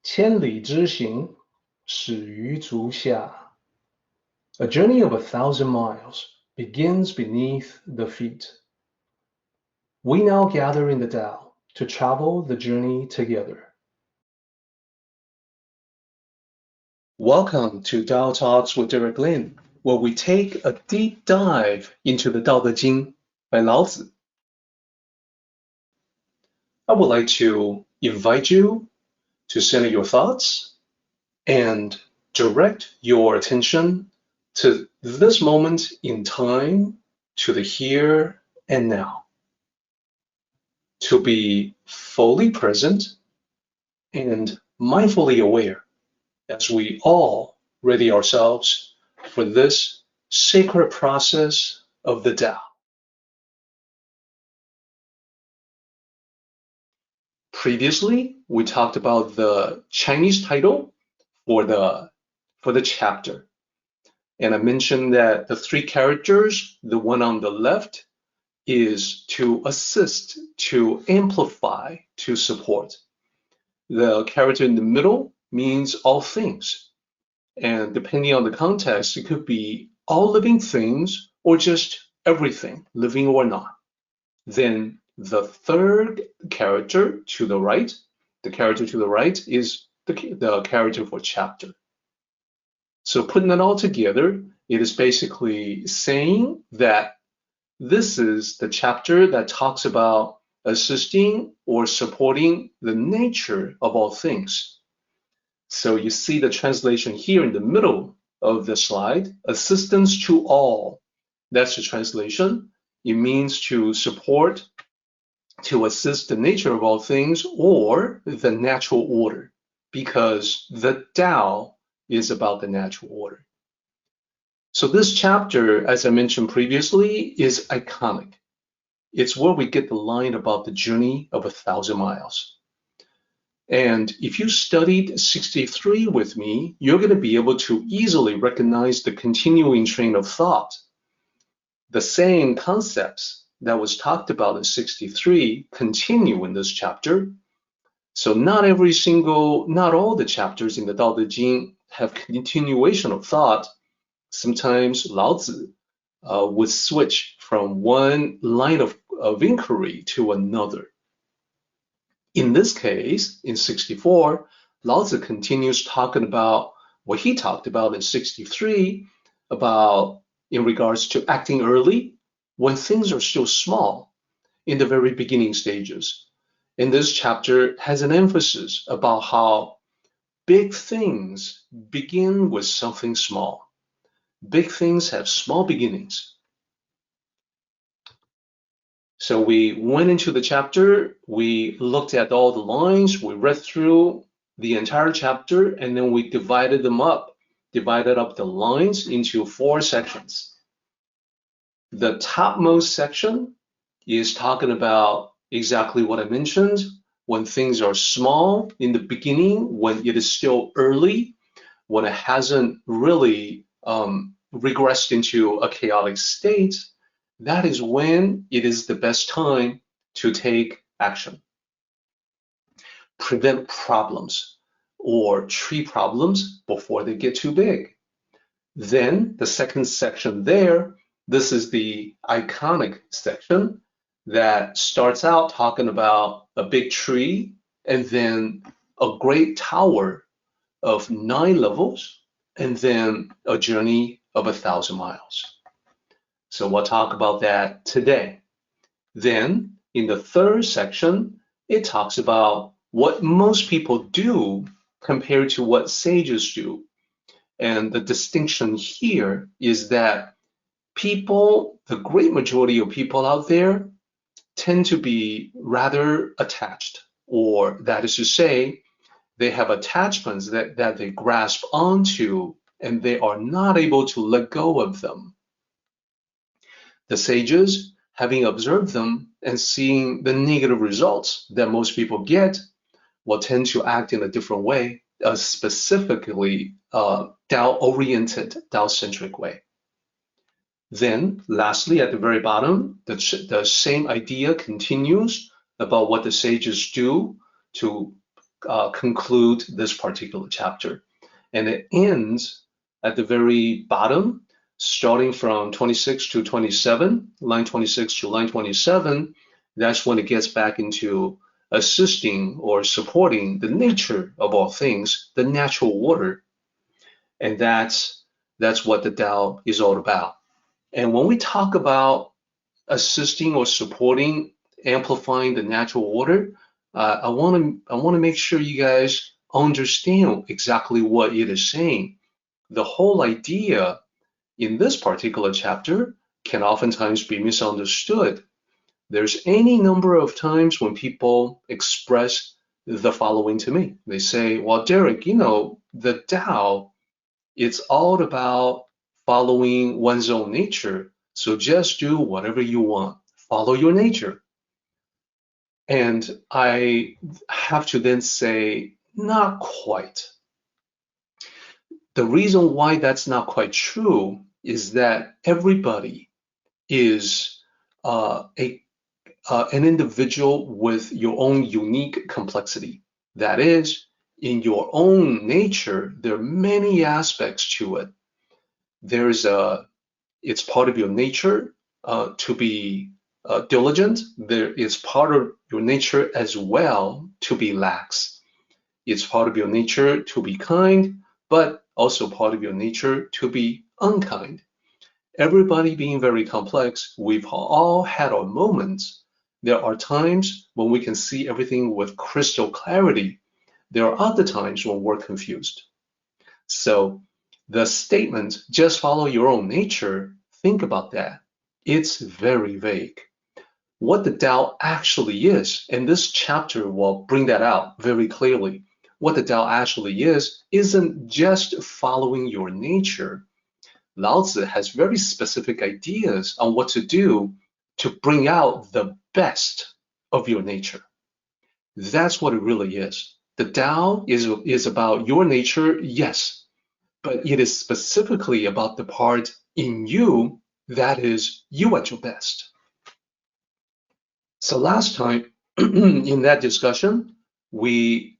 千里之行，始于足下. A journey of 1,000 miles begins beneath the feet. We now gather in the Tao to travel the journey together. Welcome to Tao Talks with Derek Lin, where we take a deep dive into the Tao Te Ching by Lao Tzu. I would like to invite you to center your thoughts and direct your attention to this moment in time, to the here and now. To be fully present and mindfully aware as we all ready ourselves for this sacred process of the Tao. Previously, we talked about the Chinese title for the chapter. And I mentioned that the three characters, the one on the left is to assist, to amplify, to support. The character in the middle means all things. And depending on the context, it could be all living things or just everything, living or not. Then the third character to the right, the character to the right is the character for chapter. So putting it all together, it is basically saying that this is the chapter that talks about assisting or supporting the nature of all things. So you see the translation here in the middle of the slide, assistance to all. That's the translation. It means to support, to assist the nature of all things or the natural order, because the Tao is about the natural order. So this chapter, as I mentioned previously, is iconic. It's where we get the line about the journey of 1,000 miles. And if you studied 63 with me, you're going to be able to easily recognize the continuing train of thought. The same concepts that was talked about in 63 continue in this chapter. So not all the chapters in the Tao Te Ching have continuation of thought. Sometimes Lao Tzu would switch from one line of inquiry to another. In this case, in 64, Lao Tzu continues talking about what he talked about in 63, about in regards to acting early when things are still small in the very beginning stages. And this chapter has an emphasis about how big things begin with something small. Big things have small beginnings. So we went into the chapter, we looked at all the lines, we read through the entire chapter, and then we divided up the lines into 4 sections. The topmost section is talking about exactly what I mentioned, when things are small in the beginning, when it is still early, when it hasn't really regressed into a chaotic state. That is when it is the best time to take action. Prevent problems or treat problems before they get too big. Then the second section there, this is the iconic section that starts out talking about a big tree and then a great tower of 9 levels and then a journey of 1,000 miles. So we'll talk about that today. Then in the third section, it talks about what most people do compared to what sages do. And the distinction here is that people, the great majority of people out there, tend to be rather attached, or that is to say, they have attachments that they grasp onto and they are not able to let go of them. The sages, having observed them and seeing the negative results that most people get, will tend to act in a different way, a specifically Tao-oriented, Tao-centric way. Then, lastly, at the very bottom, the same idea continues about what the sages do to conclude this particular chapter. And it ends at the very bottom, starting from 26 to 27, line 26 to line 27. That's when it gets back into assisting or supporting the nature of all things, the natural order. And that's what the Tao is all about. And when we talk about assisting or supporting, amplifying the natural order, I want to make sure you guys understand exactly what it is saying. The whole idea in this particular chapter can oftentimes be misunderstood. There's any number of times when people express the following to me. They say, well, Derek, the Tao, it's all about following one's own nature. So just do whatever you want. Follow your nature. And I have to then say, not quite. The reason why that's not quite true is that everybody is an individual with your own unique complexity. That is, in your own nature, there are many aspects to it. It's part of your nature to be diligent. There is part of your nature as well to be lax. It's part of your nature to be kind, but also part of your nature to be unkind. Everybody being very complex, we've all had our moments. There are times when we can see everything with crystal clarity. There are other times when we're confused. So the statement, just follow your own nature, think about that. It's very vague. What the Tao actually is, and this chapter will bring that out very clearly. What the Tao actually is isn't just following your nature. Lao Tzu has very specific ideas on what to do to bring out the best of your nature. That's what it really is. The Tao is about your nature, yes, but it is specifically about the part in you that is you at your best. So last time in that discussion, we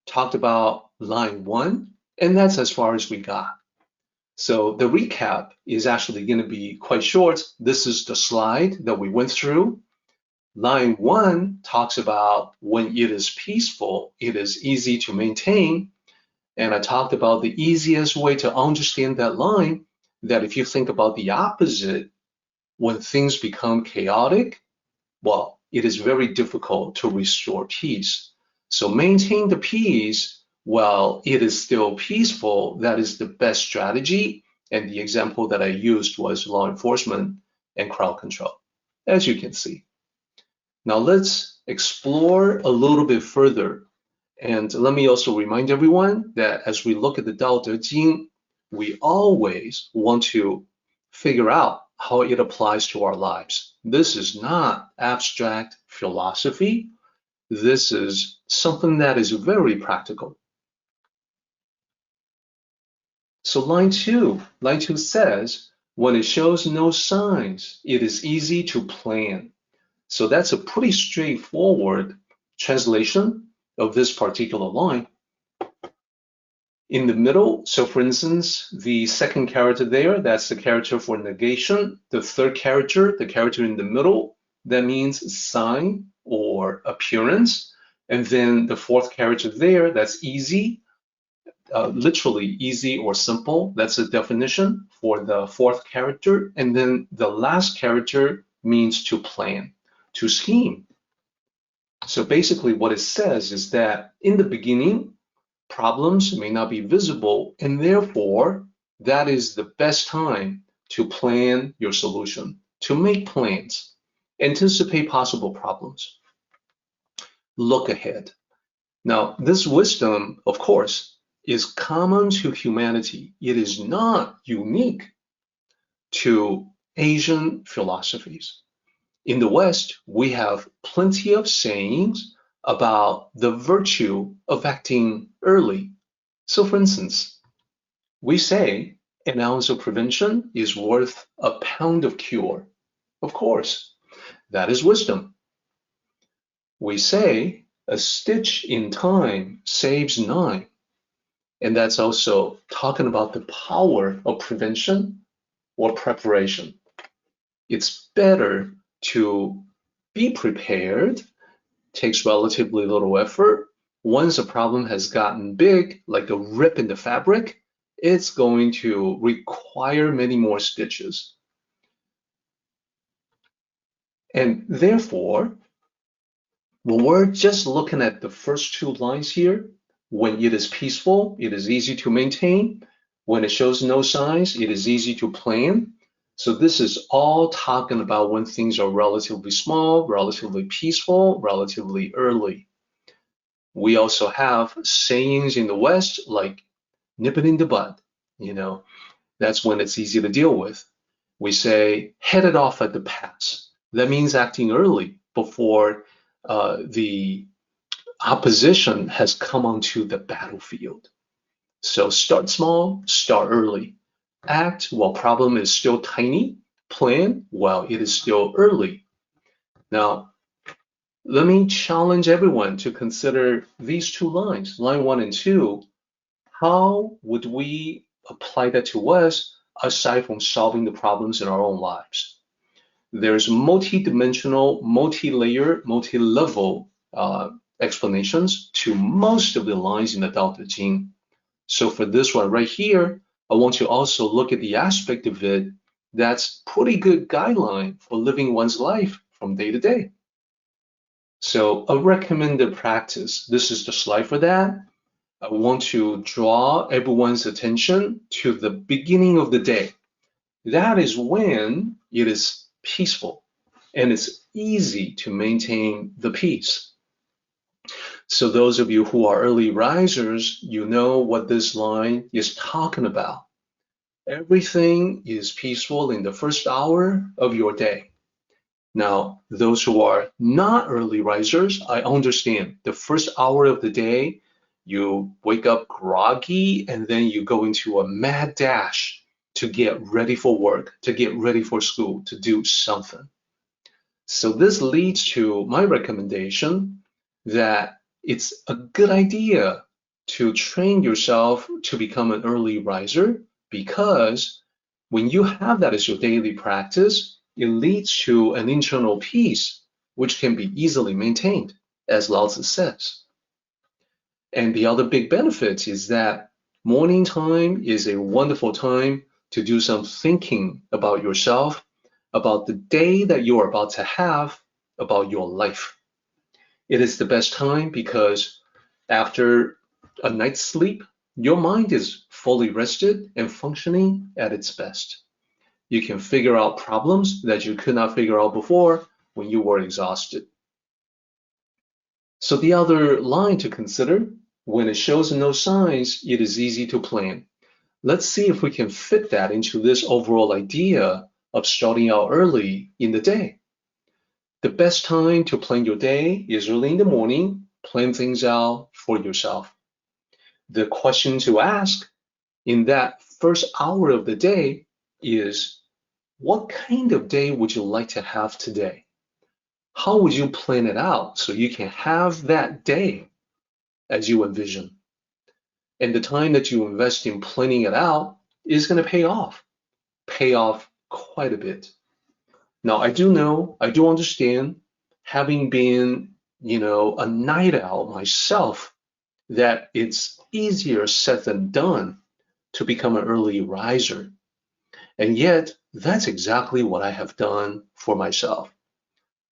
talked about line 1, and that's as far as we got. So the recap is actually going to be quite short. This is the slide that we went through. Line 1 talks about when it is peaceful, it is easy to maintain. And I talked about the easiest way to understand that line, that if you think about the opposite, when things become chaotic, well, it is very difficult to restore peace. So maintain the peace while it is still peaceful. That is the best strategy. And the example that I used was law enforcement and crowd control, as you can see. Now let's explore a little bit further. And let me also remind everyone that as we look at the Tao Te Ching, we always want to figure out how it applies to our lives. This is not abstract philosophy. This is something that is very practical. So line 2 says, when it shows no signs, it is easy to plan. So that's a pretty straightforward translation of this particular line. In the middle, so for instance, the second character there, that's the character for negation. The third character, the character in the middle, that means sign or appearance. And then the fourth character there, that's easy, literally easy or simple. That's the definition for the fourth character. And then the last character means to plan, to scheme. So basically what it says is that in the beginning, problems may not be visible, and therefore that is the best time to plan your solution, to make plans, anticipate possible problems, look ahead. Now, this wisdom, of course, is common to humanity. It is not unique to Asian philosophies. In the West, we have plenty of sayings about the virtue of acting early. So for instance, we say an ounce of prevention is worth a pound of cure. Of course, that is wisdom. We say A stitch in time saves 9. And that's also talking about the power of prevention or preparation. It's better to be prepared, takes relatively little effort. Once a problem has gotten big, like a rip in the fabric, it's going to require many more stitches. And therefore, when we're just looking at the first 2 lines here, when it is peaceful, it is easy to maintain. When it shows no signs, it is easy to plan. So this is all talking about when things are relatively small, relatively peaceful, relatively early. We also have sayings in the West like nip it in the bud, that's when it's easy to deal with. We say head it off at the pass. That means acting early before the opposition has come onto the battlefield. So start small, start early. Act while problem is still tiny. Plan while it is still early. Now, let me challenge everyone to consider these 2 lines, line 1 and 2. How would we apply that to us aside from solving the problems in our own lives? There's multi-dimensional, multi-layer, multi-level explanations to most of the lines in the Tao Te Ching. So for this one right here, I want to also look at the aspect of it that's pretty good guideline for living one's life from day to day. So a recommended practice, this is the slide for that. I want to draw everyone's attention to the beginning of the day. That is when it is peaceful and it's easy to maintain the peace. So those of you who are early risers, you know what this line is talking about. Everything is peaceful in the first hour of your day. Now, those who are not early risers, I understand the first hour of the day, you wake up groggy and then you go into a mad dash to get ready for work, to get ready for school, to do something. So this leads to my recommendation that it's a good idea to train yourself to become an early riser, because when you have that as your daily practice, it leads to an internal peace, which can be easily maintained, as Lao Tzu says. And the other big benefit is that morning time is a wonderful time to do some thinking about yourself, about the day that you're about to have, about your life. It is the best time because after a night's sleep, your mind is fully rested and functioning at its best. You can figure out problems that you could not figure out before when you were exhausted. So the other line to consider, when it shows no signs, it is easy to plan. Let's see if we can fit that into this overall idea of starting out early in the day. The best time to plan your day is early in the morning. Plan things out for yourself. The question to ask in that first hour of the day is, what kind of day would you like to have today? How would you plan it out so you can have that day as you envision? And the time that you invest in planning it out is going to pay off quite a bit. Now, I do understand, having been, a night owl myself, that it's easier said than done to become an early riser. And yet, that's exactly what I have done for myself.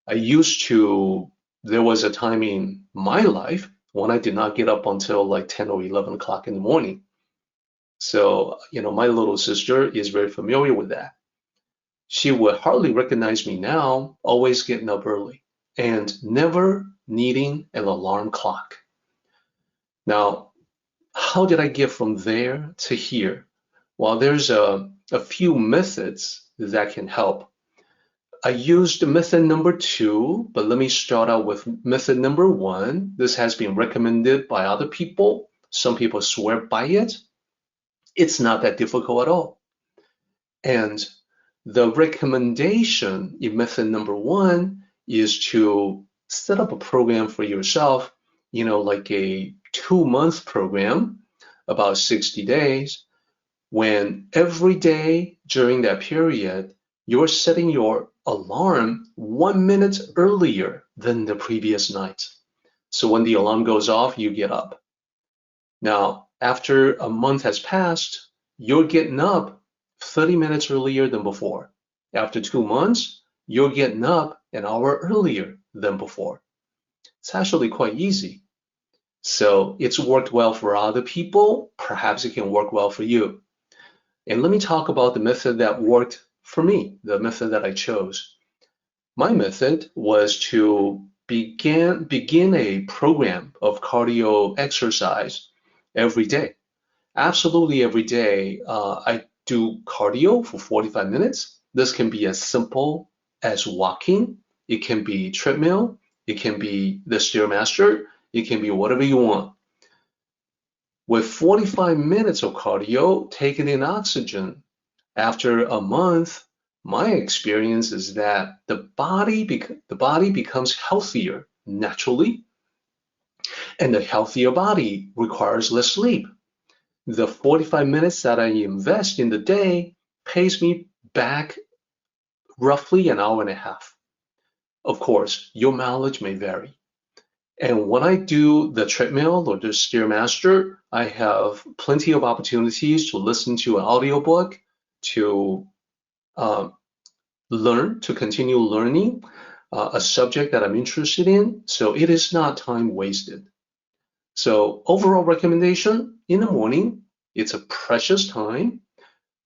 There was a time in my life when I did not get up until like 10 or 11 o'clock in the morning. So, my little sister is very familiar with that. She would hardly recognize me now, always getting up early and never needing an alarm clock. Now, how did I get from there to here? Well, there's a few methods that can help. I used method number 2, but let me start out with method number 1. This has been recommended by other people. Some people swear by it. It's not that difficult at all. And the recommendation in method number 1 is to set up a program for yourself like a 2-month program, about 60 days, when every day during that period, you're setting your alarm 1 minute earlier than the previous night. So when the alarm goes off, you get up. Now, after a month has passed, you're getting up 30 minutes earlier than before. After 2 months, you're getting up an hour earlier than before. It's actually quite easy. So it's worked well for other people. Perhaps it can work well for you. And let me talk about the method that worked for me, the method that I chose. My method was to begin a program of cardio exercise every day. Absolutely every day, I do cardio for 45 minutes. This can be as simple as walking. It can be treadmill. It can be the Stairmaster. It can be whatever you want. With 45 minutes of cardio, taking in oxygen, after a month, my experience is that the body becomes healthier naturally, and the healthier body requires less sleep. The 45 minutes that I invest in the day pays me back roughly an hour and a half. Of course, your mileage may vary. And when I do the treadmill or the Stairmaster, I have plenty of opportunities to listen to an audiobook, to continue learning a subject that I'm interested in. So it is not time wasted. So overall recommendation, in the morning, it's a precious time.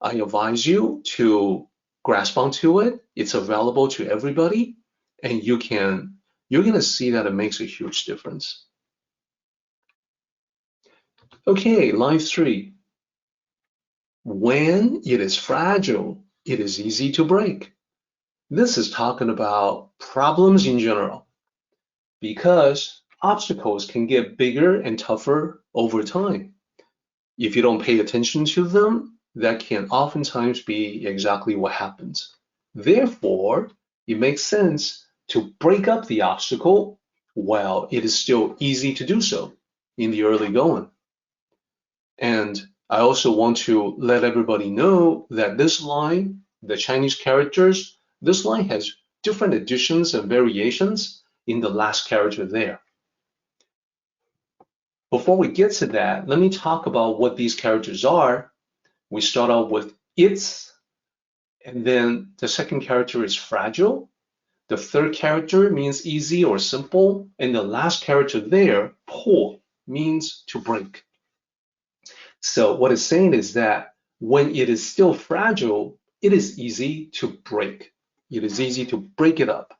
I advise you to grasp onto it. It's available to everybody, and you're going to see that it makes a huge difference. Okay, line 3. When it is fragile, it is easy to break. This is talking about problems in general, because obstacles can get bigger and tougher over time. If you don't pay attention to them, that can oftentimes be exactly what happens. Therefore, it makes sense to break up the obstacle while it is still easy to do so in the early going. And I also want to let everybody know that this line, the Chinese characters, this line has different additions and variations in the last character there. Before we get to that, let me talk about what these characters are. We start out with it's, and then the second character is fragile. The third character means easy or simple, and the last character there, po, means to break. So what it's saying is that when it is still fragile, it is easy to break. It is easy to break it up.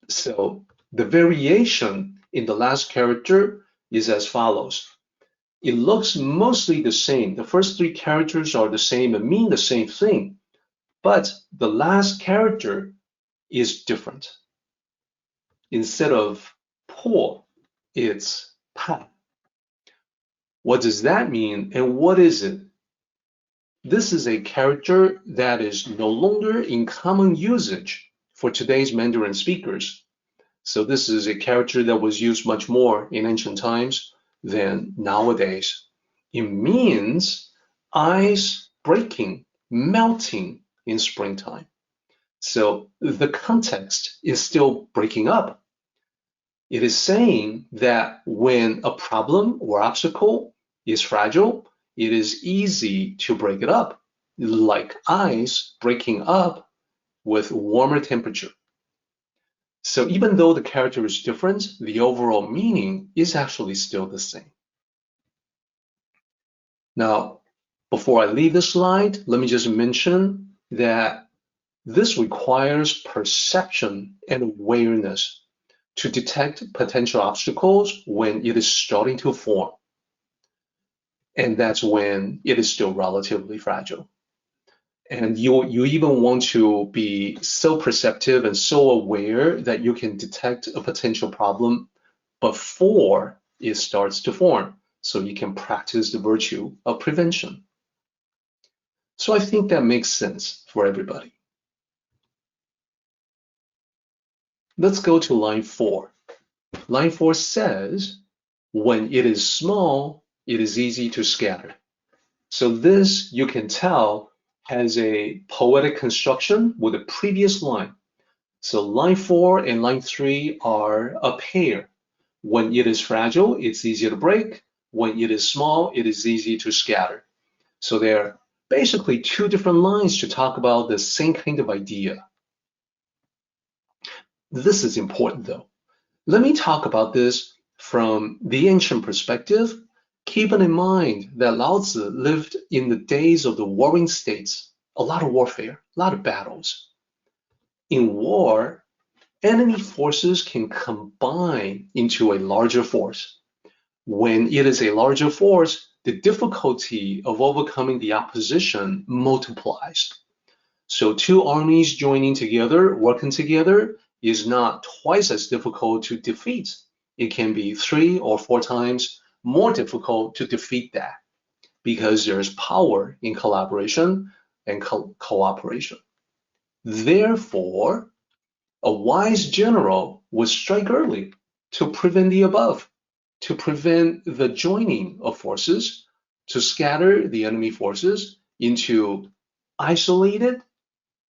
So the variation in the last character is as follows. It looks mostly the same. The first 3 characters are the same and mean the same thing, but the last character is different. Instead of po, it's pa. What does that mean, and what is it? This is a character that is no longer in common usage for today's Mandarin speakers. So this is a character that was used much more in ancient times than nowadays. It means ice breaking, melting in springtime. So the context is still breaking up. It is saying that when a problem or obstacle is fragile, it is easy to break it up, like ice breaking up with warmer temperature. So even though the character is different, the overall meaning is actually still the same. Now, before I leave this slide, let me just mention that this requires perception and awareness to detect potential obstacles when it is starting to form. And that's when it is still relatively fragile. And you even want to be so perceptive and so aware that you can detect a potential problem before it starts to form, so you can practice the virtue of prevention. So I think that makes sense for everybody. Let's go to line 4. Line 4 says, when it is small, it is easy to scatter. So this, you can tell, has a poetic construction with the previous line. So line 4 and line 3 are a pair. When it is fragile, it's easy to break. When it is small, it is easy to scatter. So they're basically two different lines to talk about the same kind of idea. This is important though. Let me talk about this from the ancient perspective, keeping in mind that Laozi lived in the days of the warring states, a lot of warfare, a lot of battles. In war, enemy forces can combine into a larger force. When it is a larger force, the difficulty of overcoming the opposition multiplies. So two armies joining together, working together, is not twice as difficult to defeat. It can be 3 or 4 times more difficult to defeat that because there's power in collaboration and cooperation. Therefore, a wise general would strike early to prevent the above, to prevent the joining of forces, to scatter the enemy forces into isolated,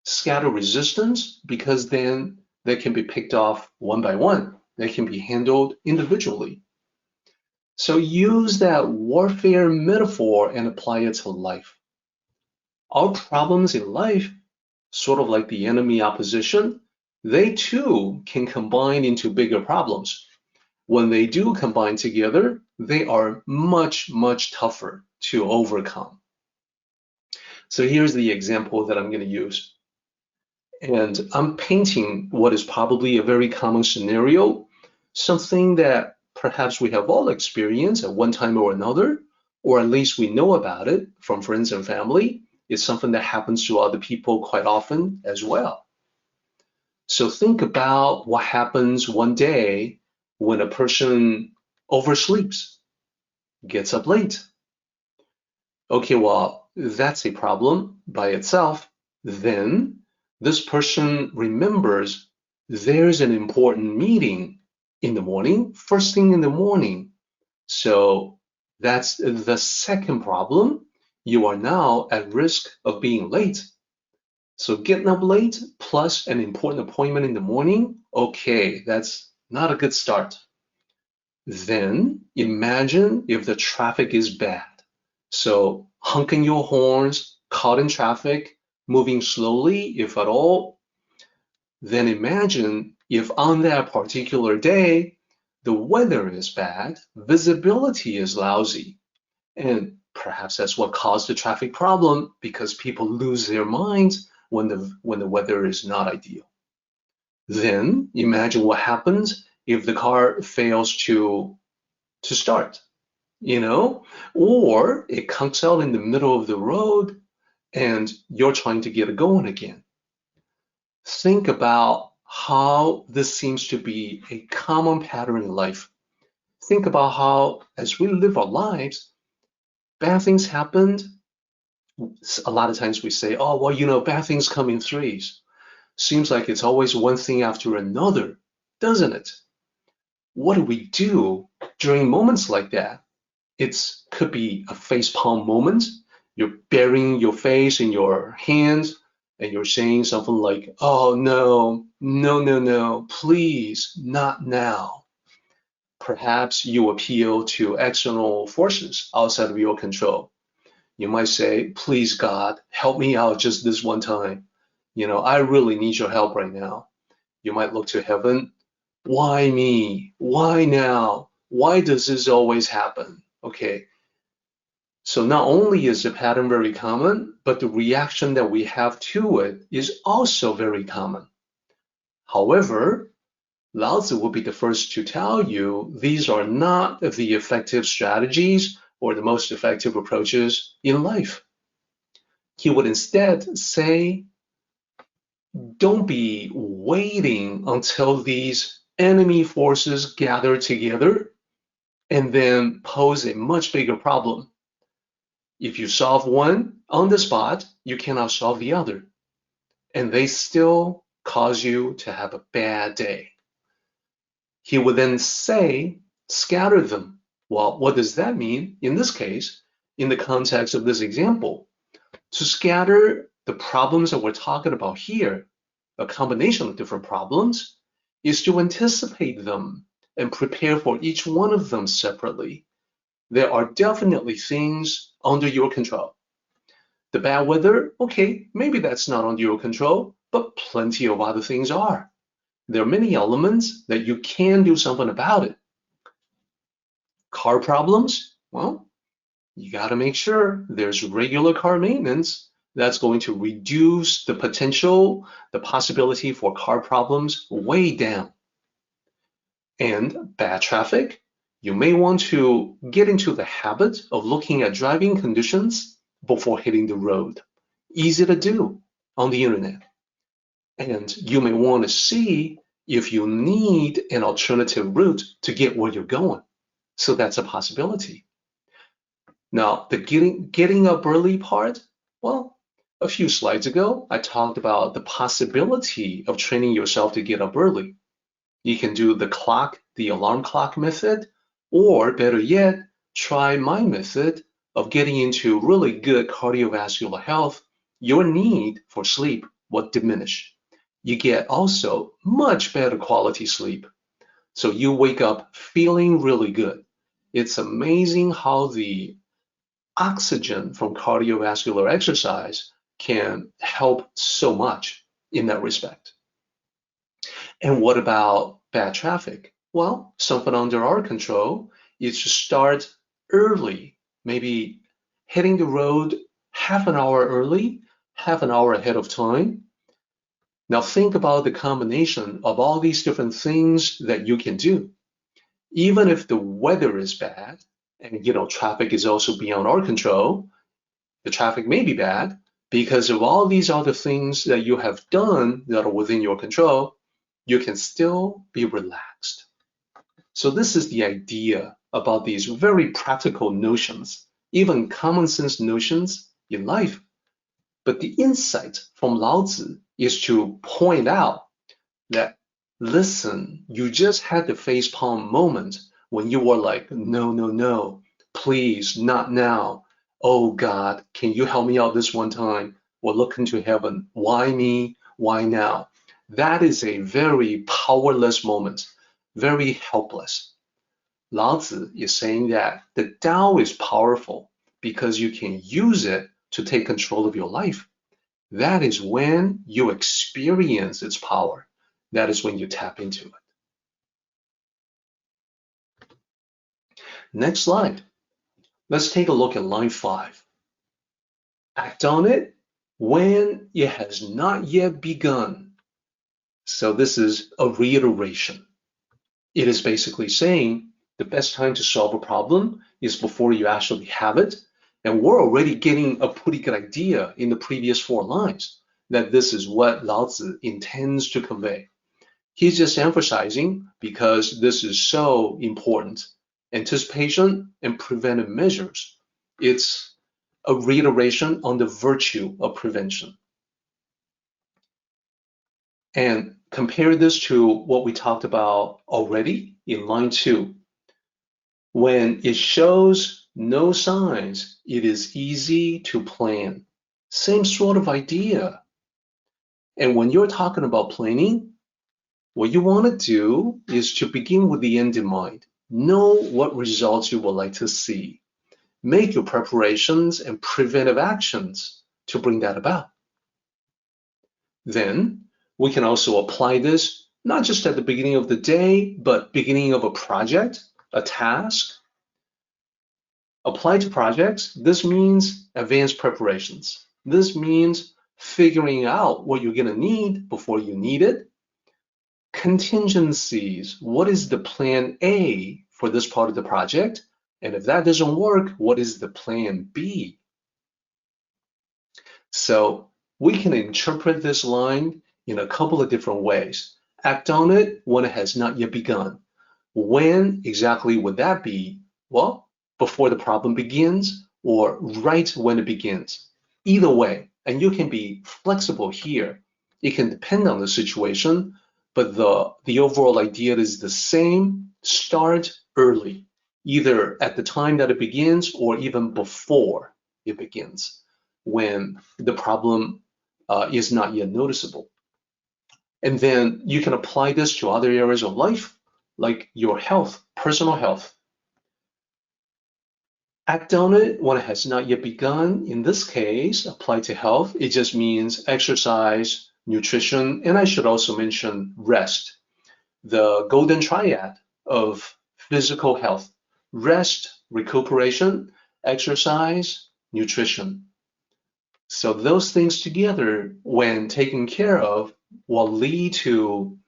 scatter resistance, because then they can be picked off one by one. They can be handled individually. So use that warfare metaphor and apply it to life. Our problems in life, sort of like the enemy opposition, they too can combine into bigger problems. When they do combine together, they are much, much tougher to overcome. So here's the example that I'm going to use. And I'm painting what is probably a very common scenario, something that perhaps we have all experienced at one time or another, or at least we know about it from friends and family. It's something that happens to other people quite often as well. So think about what happens one day when a person oversleeps, gets up late. Okay, well, that's a problem by itself. Then this person remembers there's an important meeting in the morning, first thing in the morning. So that's the second problem. You are now at risk of being late. So getting up late plus an important appointment in the morning, okay, that's not a good start. Then imagine if the traffic is bad. So honking your horns, caught in traffic, moving slowly, if at all. Then imagine if on that particular day, the weather is bad, visibility is lousy, and perhaps that's what caused the traffic problem because people lose their minds when the weather is not ideal. Then imagine what happens if the car fails to start, or it conks out in the middle of the road and you're trying to get it going again. Think about how this seems to be a common pattern in life. Think about how, as we live our lives, bad things happened. A lot of times we say, oh, well, bad things come in threes. Seems like it's always one thing after another, doesn't it? What do we do during moments like that? It could be a facepalm moment. You're burying your face in your hands and you're saying something like, oh, no, please, not now. Perhaps you appeal to external forces outside of your control. You might say, please, God, help me out just this one time. I really need your help right now. You might look to heaven. Why me? Why now? Why does this always happen? Okay. So not only is the pattern very common, but the reaction that we have to it is also very common. However, Laozi will be the first to tell you these are not the effective strategies or the most effective approaches in life. He would instead say, don't be waiting until these enemy forces gather together and then pose a much bigger problem. If you solve one on the spot, you cannot solve the other. And they still cause you to have a bad day. He would then say, scatter them. Well, what does that mean? In this case, in the context of this example, to scatter the problems that we're talking about here, a combination of different problems, is to anticipate them and prepare for each one of them separately. There are definitely things under your control. The bad weather, okay, maybe that's not under your control, but plenty of other things are. There are many elements that you can do something about it. Car problems, well, you got to make sure there's regular car maintenance that's going to reduce the potential, the possibility for car problems way down. And bad traffic, you may want to get into the habit of looking at driving conditions before hitting the road. Easy to do on the internet. And you may want to see if you need an alternative route to get where you're going. So that's a possibility. Now, the getting up early part, well, a few slides ago, I talked about the possibility of training yourself to get up early. You can do the alarm clock method, or better yet, try my method of getting into really good cardiovascular health. Your need for sleep will diminish. You get also much better quality sleep. So you wake up feeling really good. It's amazing how the oxygen from cardiovascular exercise can help so much in that respect. And what about bad traffic? Well, something under our control is to start early, maybe hitting the road half an hour early, half an hour ahead of time. Now think about the combination of all these different things that you can do. Even if the weather is bad, and traffic is also beyond our control, the traffic may be bad because of all these other things that you have done that are within your control, you can still be relaxed. So this is the idea about these very practical notions, even common sense notions in life. But the insight from Lao Tzu is to point out that, listen, you just had the facepalm moment when you were like, no, no, no, please, not now. Oh God, can you help me out this one time? Or look into heaven. Why me? Why now? That is a very powerless moment, very helpless. Lao Tzu is saying that the Tao is powerful because you can use it to take control of your life. That is when you experience its power. That is when you tap into it. Next slide. Let's take a look at line 5. Act on it when it has not yet begun. So this is a reiteration. It is basically saying the best time to solve a problem is before you actually have it. And we're already getting a pretty good idea in the previous 4 lines that this is what Lao Tzu intends to convey. He's just emphasizing because this is so important. Anticipation and preventive measures. It's a reiteration on the virtue of prevention. And compare this to what we talked about already in line 2. When it shows no signs, it is easy to plan. Same sort of idea. And when you're talking about planning, what you want to do is to begin with the end in mind. Know what results you would like to see. Make your preparations and preventive actions to bring that about. Then we can also apply this not just at the beginning of the day, but beginning of a project, a task. Apply to projects, this means advanced preparations. This means figuring out what you're going to need before you need it. Contingencies, what is the plan A for this part of the project? And if that doesn't work, what is the plan B? So we can interpret this line in a couple of different ways. Act on it when it has not yet begun. When exactly would that be? Well, before the problem begins or right when it begins. Either way, and you can be flexible here. It can depend on the situation, but the overall idea is the same. Start early, either at the time that it begins or even before it begins, when the problem is not yet noticeable. And then you can apply this to other areas of life, like your health, personal health. Act on it when it has not yet begun. In this case, apply to health. It just means exercise, nutrition, and I should also mention rest. The golden triad of physical health: rest, recuperation, exercise, nutrition. So those things together, when taken care of, will lead to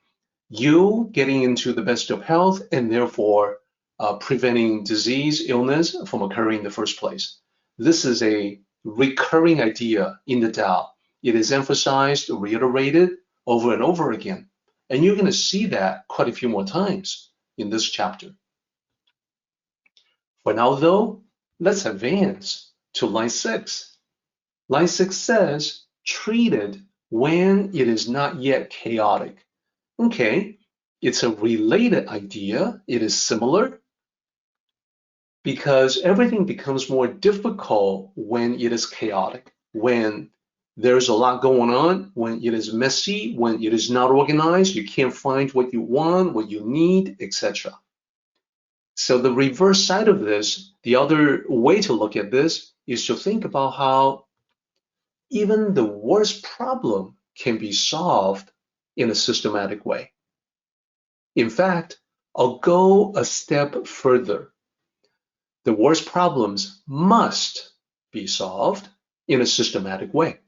you getting into the best of health and therefore preventing disease, illness from occurring in the first place. This is a recurring idea in the Tao. It is emphasized, reiterated over and over again. And you're going to see that quite a few more times in this chapter. For now, though, let's advance to line 6. Line 6 says, treat it when it is not yet chaotic. Okay, it's a related idea. It is similar, because everything becomes more difficult when it is chaotic, when there's a lot going on, when it is messy, when it is not organized, you can't find what you want, what you need, etc. So the reverse side of this, the other way to look at this, is to think about how even the worst problem can be solved in a systematic way. In fact, I'll go a step further. The worst problems must be solved in a systematic way.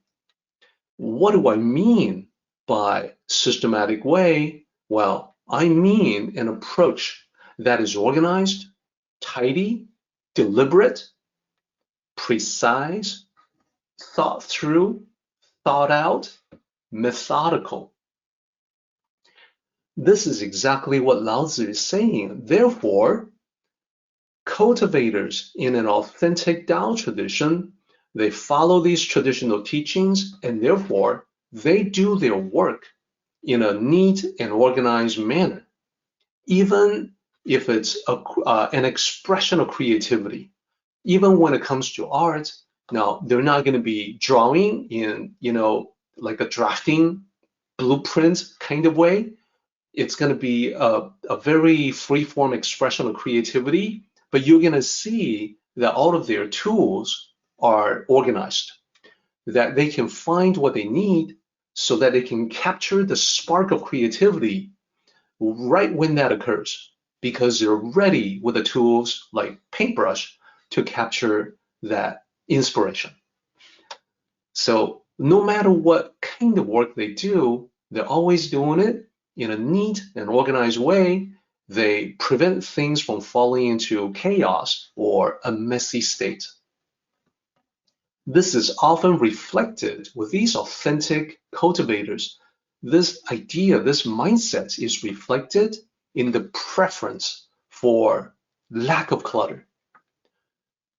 What do I mean by systematic way? Well, I mean an approach that is organized, tidy, deliberate, precise, thought through, thought out, methodical. This is exactly what Lao Tzu is saying. Therefore, cultivators in an authentic Tao tradition, they follow these traditional teachings, and therefore they do their work in a neat and organized manner, even if it's an expression of creativity. Even when it comes to art, now they're not going to be drawing in, like a drafting blueprint kind of way. It's going to be a very free-form expression of creativity, but you're going to see that all of their tools are organized, that they can find what they need so that they can capture the spark of creativity right when that occurs, because they're ready with the tools like paintbrush to capture that inspiration. So no matter what kind of work they do, they're always doing it in a neat and organized way. They prevent things from falling into chaos or a messy state. This is often reflected with these authentic cultivators. This idea, this mindset is reflected in the preference for lack of clutter.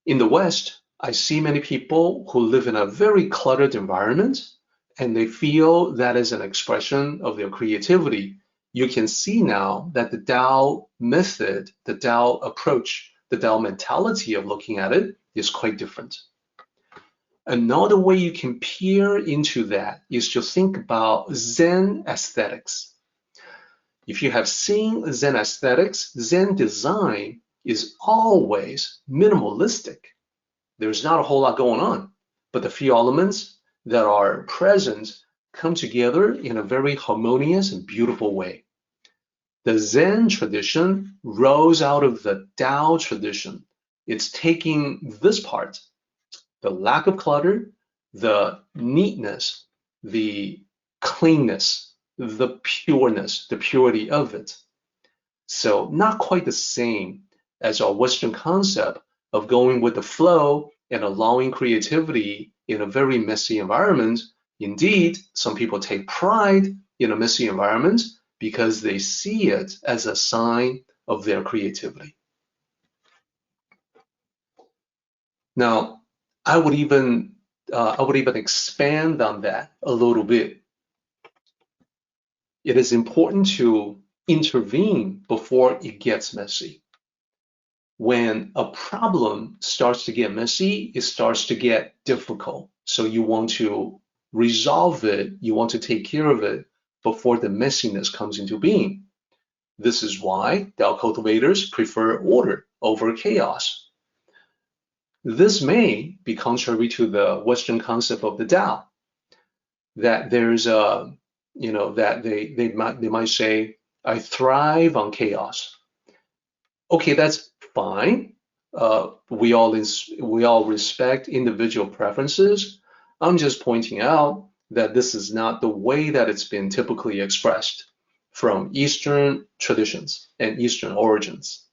In the West, I see many people who live in a very cluttered environment, and they feel that is an expression of their creativity. You can see now that the Tao method, the Tao approach, the Tao mentality of looking at it is quite different. Another way you can peer into that is to think about Zen Aesthetics. If you have seen Zen Aesthetics, Zen design is always minimalistic. There's not a whole lot going on, but the few elements that are present come together in a very harmonious and beautiful way. The Zen tradition rose out of the Tao tradition. It's taking this part, the lack of clutter, the neatness, the cleanness, the pureness, the purity of it. So not quite the same as our Western concept of going with the flow and allowing creativity in a very messy environment. Indeed, some people take pride in a messy environment because they see it as a sign of their creativity. Now, I would even expand on that a little bit. it is important to intervene before it gets messy. When a problem starts to get messy, it starts to get difficult. So you want to resolve it, you want to take care of it before the messiness comes into being. This is why Tao cultivators prefer order over chaos. This may be contrary to the Western concept of the Tao, that there's a, that they might say, I thrive on chaos. Okay, that's fine. We all respect individual preferences. I'm just pointing out that this is not the way that it's been typically expressed from Eastern traditions and Eastern origins.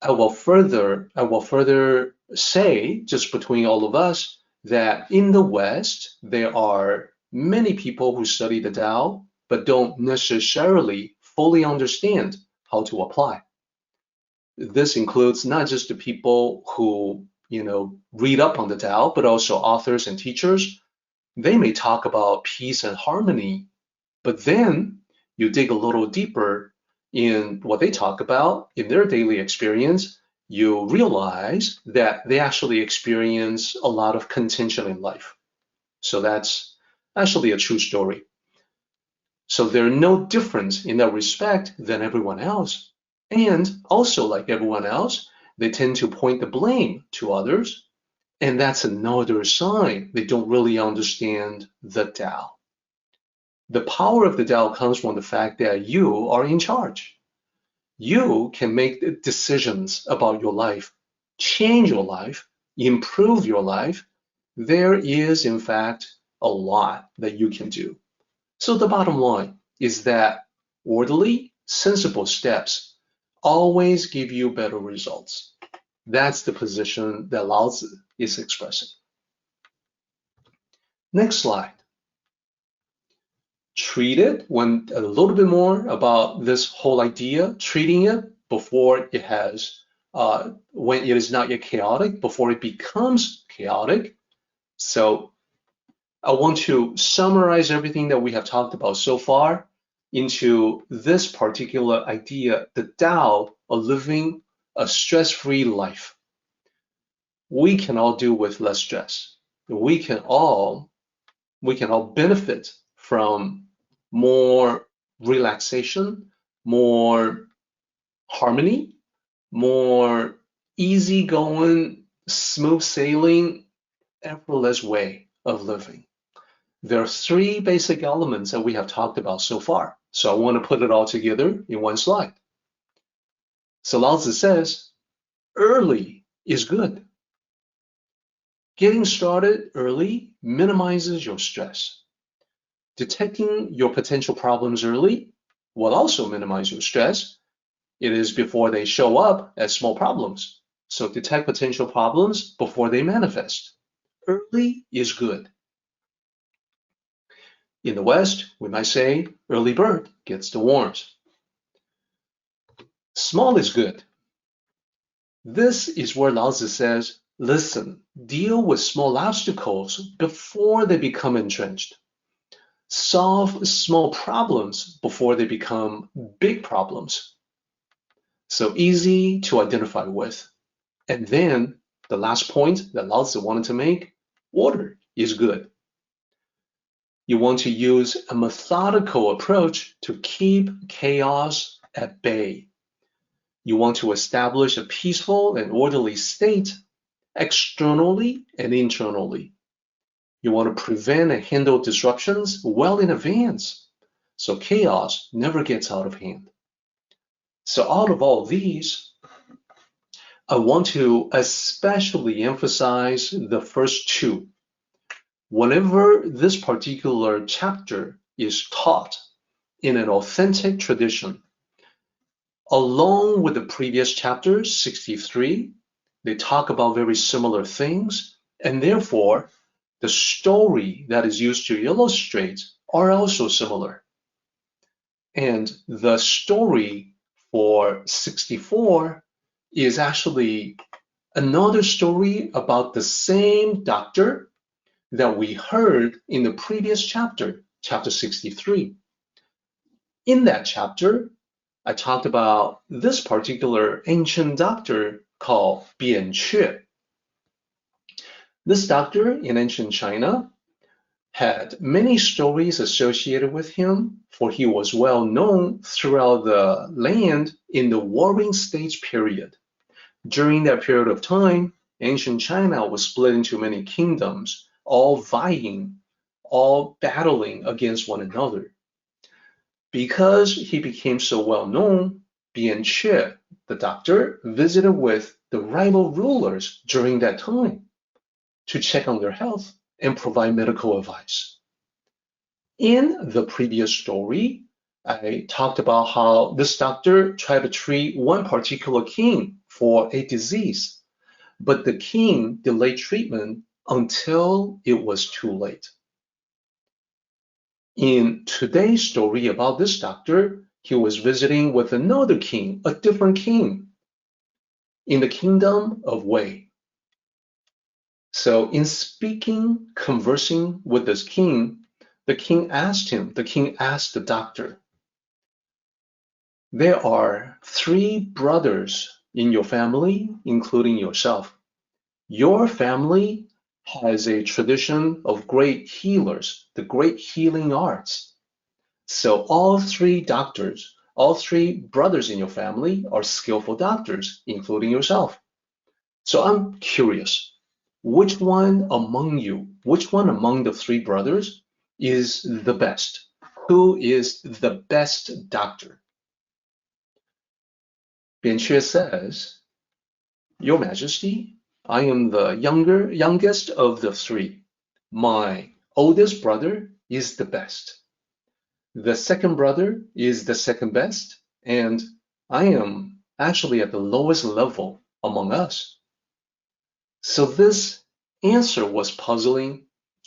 I will further say, just between all of us, that in the West, there are many people who study the Tao, but don't necessarily fully understand how to apply. This includes not just the people who, read up on the Tao, but also authors and teachers. They may talk about peace and harmony, but then you dig a little deeper in what they talk about in their daily experience, you realize that they actually experience a lot of contention in life. So that's actually a true story. So they're no different in that respect than everyone else. And also, like everyone else, they tend to point the blame to others. And that's another sign they don't really understand the Tao. The power of the Tao comes from the fact that you are in charge. You can make decisions about your life, change your life, improve your life. There is, in fact, a lot that you can do. So the bottom line is that orderly, sensible steps always give you better results. That's the position that Lao Tzu is expressing. Next slide. Treated, when a little bit more about this whole idea, treating it before it has, when it is not yet chaotic, before it becomes chaotic. So I want to summarize everything that we have talked about so far into this particular idea, the Tao of living a stress-free life. We can all do with less stress. We can all benefit from more relaxation, more harmony, more easygoing, smooth sailing, effortless way of living. There are three basic elements that we have talked about so far. So I want to put it all together in one slide. So Lao Tzu says, early is good. Getting started early minimizes your stress. Detecting your potential problems early will also minimize your stress. It is before they show up as small problems. So detect potential problems before they manifest. Early is good. In the West, we might say, early bird gets the worms. Small is good. This is where Lao Tzu says, listen, deal with small obstacles before they become entrenched. Solve small problems before they become big problems. So easy to identify with. And then the last point that Lao Tzu wanted to make, order is good. You want to use a methodical approach to keep chaos at bay. You want to establish a peaceful and orderly state externally and internally. You want to prevent and handle disruptions well in advance, so chaos never gets out of hand. So out of all these, I want to especially emphasize the first two. Whenever this particular chapter is taught in an authentic tradition, along with the previous chapters, 63, they talk about very similar things, and therefore, the story that is used to illustrate are also similar. And the story for 64 is actually another story about the same doctor that we heard in the previous chapter, chapter 63. In that chapter, I talked about this particular ancient doctor called 扁鹊. This doctor in ancient China had many stories associated with him, for he was well known throughout the land in the warring stage period. During that period of time, ancient China was split into many kingdoms, all vying, all battling against one another. Because he became so well known, 扁鹊, the doctor, visited with the rival rulers during that time to check on their health and provide medical advice. In the previous story, I talked about how this doctor tried to treat one particular king for a disease, but the king delayed treatment until it was too late. In today's story about this doctor, he was visiting with another king, a different king, in the kingdom of Wei. So in speaking, conversing with this king, the king asked the doctor, there are 3 brothers in your family, including yourself. Your family has a tradition of great healers, the great healing arts. So all 3 doctors, all 3 brothers in your family are skillful doctors, including yourself. So I'm curious, which one among the 3 brothers is the best? Who is the best doctor? 扁鹊 says, Your Majesty, I am the youngest of the 3. My oldest brother is the best. The second brother is the second best, and I am actually at the lowest level among us. So this answer was puzzling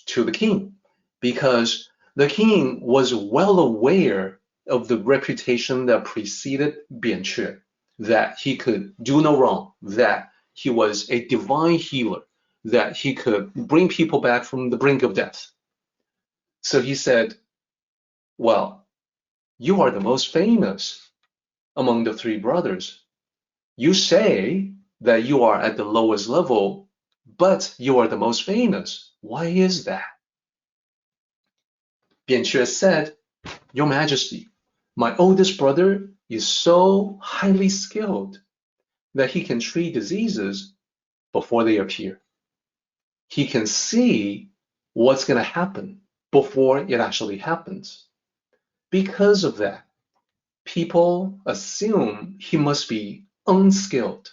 to the king, because the king was well aware of the reputation that preceded 扁鹊, that he could do no wrong, that he was a divine healer, that he could bring people back from the brink of death. So he said, well, you are the most famous among the 3 brothers. You say that you are at the lowest level, but you are the most famous. Why is that? 扁鹊 said, Your Majesty, my oldest brother is so highly skilled that he can treat diseases before they appear. He can see what's going to happen before it actually happens. Because of that, people assume he must be unskilled.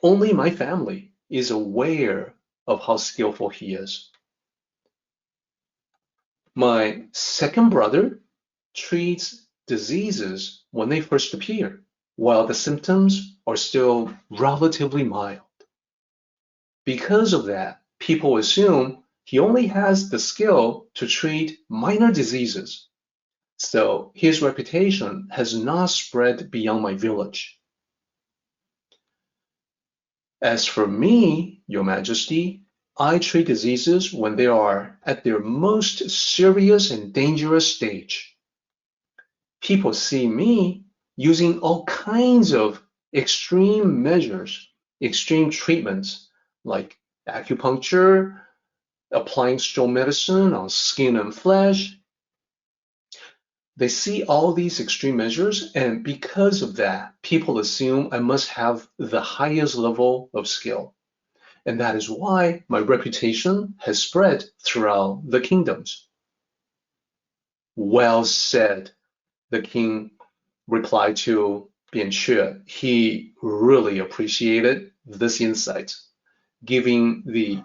Only my family is aware of how skillful he is. My second brother treats diseases when they first appear, while the symptoms are still relatively mild. Because of that, people assume he only has the skill to treat minor diseases. So his reputation has not spread beyond my village. As for me, Your Majesty, I treat diseases when they are at their most serious and dangerous stage. People see me using all kinds of extreme measures, extreme treatments, like acupuncture, applying strong medicine on skin and flesh. They see all these extreme measures, and because of that, people assume I must have the highest level of skill. And that is why my reputation has spread throughout the kingdoms. Well said, the king replied to 扁鹊. He really appreciated this insight, giving the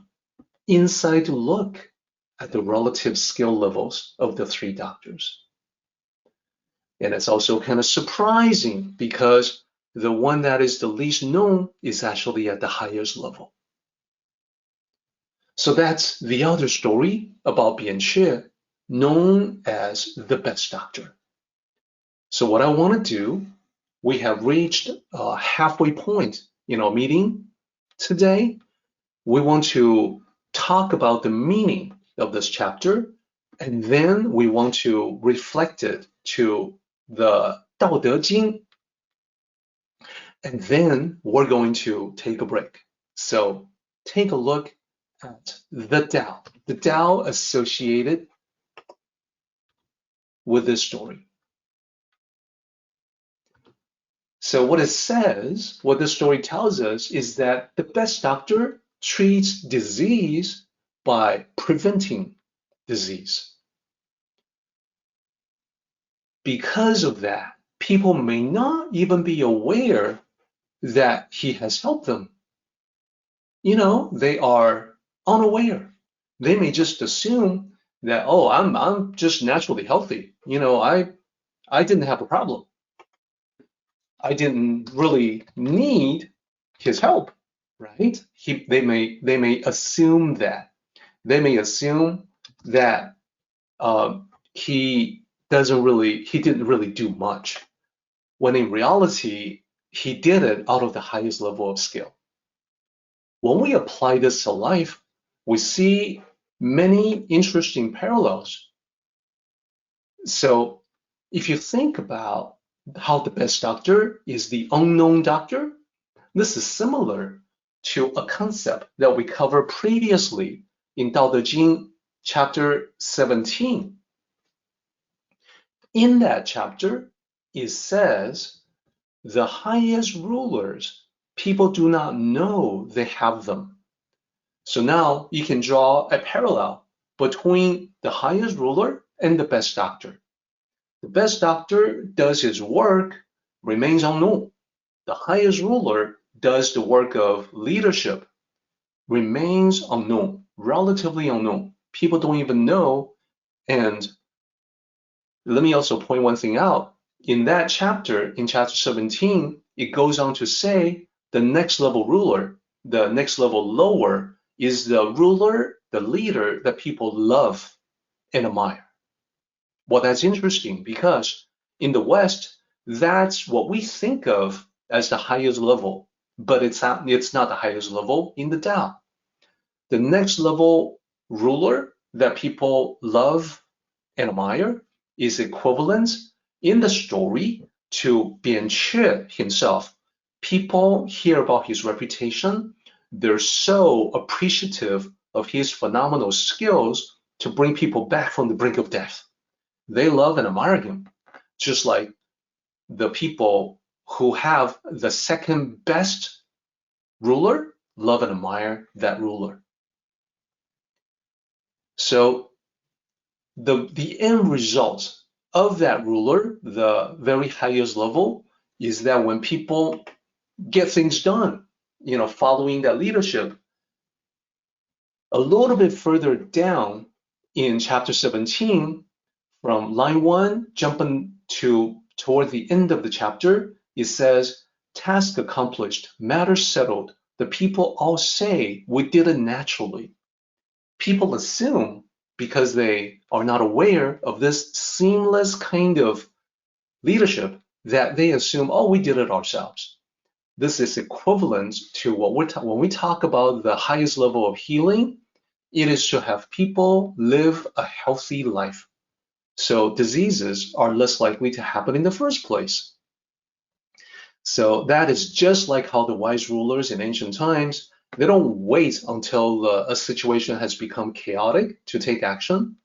inside look at the relative skill levels of the 3 doctors. And it's also kind of surprising because the one that is the least known is actually at the highest level. So that's the other story about 扁鹊, known as the best doctor. So what I want to do, we have reached a halfway point in our meeting today. We want to talk about the meaning of this chapter, and then we want to reflect it to the 道德经, and then we're going to take a break. So take a look at the Tao associated with this story. So what it says, what this story tells us, is that the best doctor treats disease by preventing disease. Because of that, people may not even be aware that he has helped them. You know, they are unaware. They may just assume that, oh, I'm just naturally healthy. You know, I didn't have a problem. I didn't really need his help, right? They may assume that. They may assume that he didn't really do much, when in reality, he did it out of the highest level of skill. When we apply this to life, we see many interesting parallels. So if you think about how the best doctor is the unknown doctor, this is similar to a concept that we covered previously in 道德经 chapter 17. In that chapter, it says, the highest rulers, people do not know they have them. So now you can draw a parallel between the highest ruler and the best doctor. The best doctor does his work, remains unknown. The highest ruler does the work of leadership, remains unknown, relatively unknown. People don't even know. And let me also point one thing out. In that chapter, in chapter 17, it goes on to say the next level ruler, the next level lower, is the ruler, the leader that people love and admire. Well, that's interesting because in the West, that's what we think of as the highest level, but it's not the highest level in the Tao. The next level ruler that people love and admire is equivalent in the story to Bianque himself. People hear about his reputation. They're so appreciative of his phenomenal skills to bring people back from the brink of death. They love and admire him, just like the people who have the second best ruler love and admire that ruler. So the end result of that ruler, the very highest level, is that when people get things done, you know, following that leadership, a little bit further down in chapter 17, from line 1, jumping toward the end of the chapter, it says, task accomplished, matter settled. The people all say we did it naturally. People assume, because they are not aware of this seamless kind of leadership, that they assume, oh, we did it ourselves. This is equivalent to what when we talk about the highest level of healing, it is to have people live a healthy life. So diseases are less likely to happen in the first place. So that is just like how the wise rulers in ancient times, they don't wait until a situation has become chaotic to take action.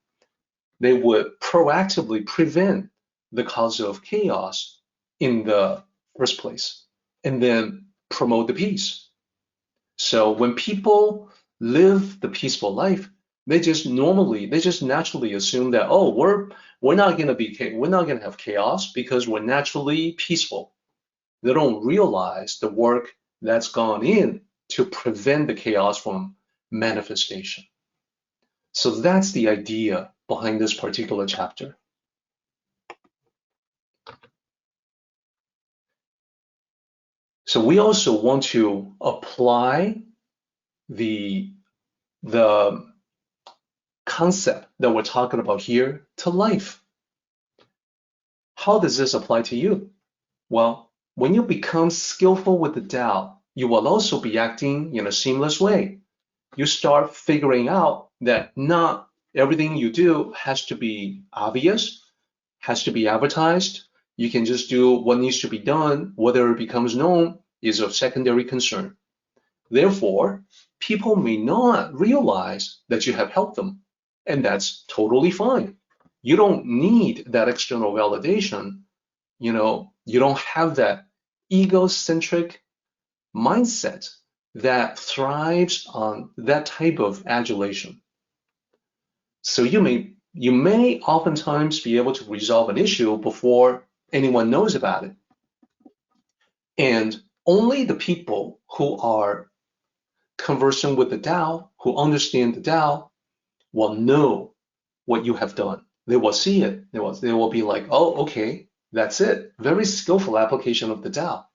They would proactively prevent the cause of chaos in the first place and then promote the peace. So when people live the peaceful life, they just naturally assume that, oh, we're not going to have chaos because we're naturally peaceful. They don't realize the work that's gone in to prevent the chaos from manifestation. So that's the idea behind this particular chapter. So we also want to apply the concept that we're talking about here to life. How does this apply to you? Well, when you become skillful with the Tao, you will also be acting in a seamless way. You start figuring out that not everything you do has to be obvious, has to be advertised. You can just do what needs to be done. Whether it becomes known is of secondary concern. Therefore, people may not realize that you have helped them, and that's totally fine. You don't need that external validation. You don't have that egocentric mindset that thrives on that type of adulation. So you may oftentimes be able to resolve an issue before anyone knows about it. And only the people who are conversing with the Tao, who understand the Tao, will know what you have done. They will see it. They will be like, oh, okay, that's it. Very skillful application of the Tao.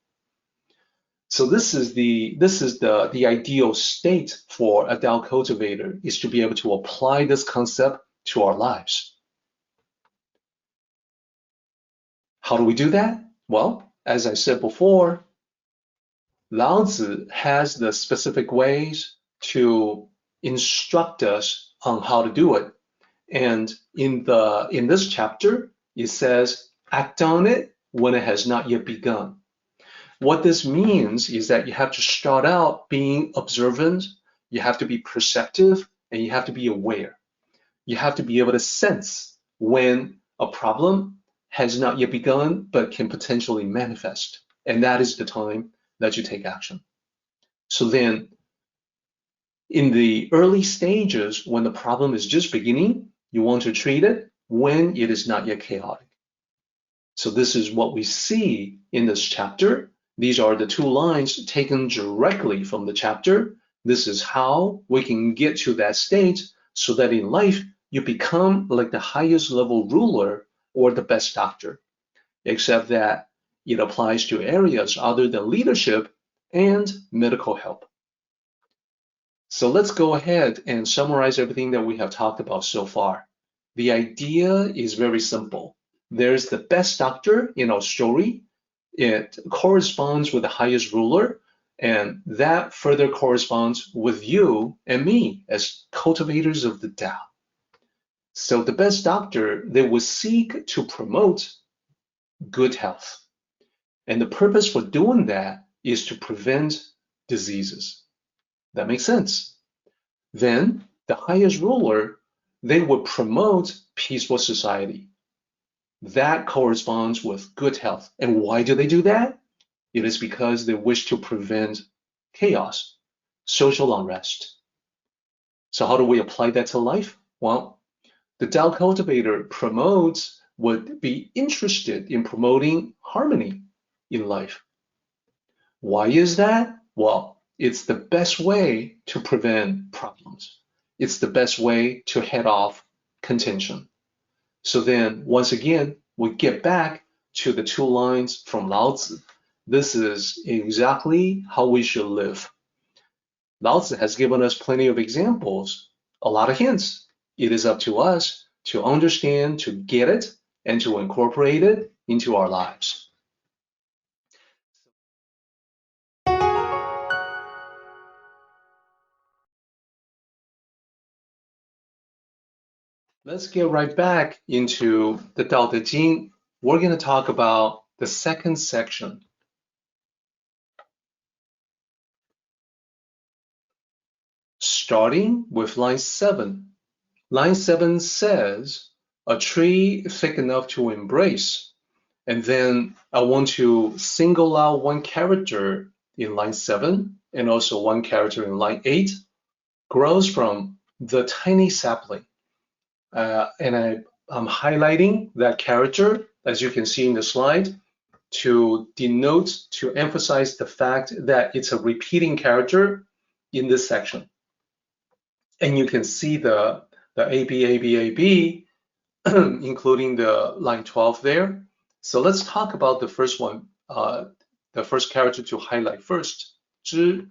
So this is the ideal state for a Tao cultivator, is to be able to apply this concept to our lives. How do we do that? Well, as I said before, Lao Tzu has the specific ways to instruct us on how to do it. And in this chapter, it says, act on it when it has not yet begun. What this means is that you have to start out being observant, you have to be perceptive, and you have to be aware. You have to be able to sense when a problem has not yet begun but can potentially manifest. And that is the time that you take action. So then, in the early stages, when the problem is just beginning, you want to treat it when it is not yet chaotic. So this is what we see in this chapter. These are the two lines taken directly from the chapter. This is how we can get to that state so that in life, you become like the highest level ruler or the best doctor, except that it applies to areas other than leadership and medical help. So let's go ahead and summarize everything that we have talked about so far. The idea is very simple. There's the best doctor in our story. It corresponds with the highest ruler, and that further corresponds with you and me as cultivators of the Tao. So the best doctor, they will seek to promote good health. And the purpose for doing that is to prevent diseases. That makes sense. Then the highest ruler, they will promote peaceful society. That corresponds with good health. And why do they do that? It is because they wish to prevent chaos, social unrest. So how do we apply that to life? Well, the Tao cultivator would be interested in promoting harmony in life. Why is that? Well, it's the best way to prevent problems. It's the best way to head off contention. So then, once again, we get back to the two lines from Lao Tzu. This is exactly how we should live. Lao Tzu has given us plenty of examples, a lot of hints. It is up to us to understand, to get it, and to incorporate it into our lives. Let's get right back into the Tao Te Ching. We're going to talk about the second section. Starting with line 7. Line 7 says, a tree thick enough to embrace. And then I want to single out one character in line 7 and also one character in line 8, grows from the tiny sapling. And I'm highlighting that character, as you can see in the slide, to denote, to emphasize the fact that it's a repeating character in this section. And you can see the AB, including the line 12 there. So let's talk about the first one, the first character to highlight first. 之.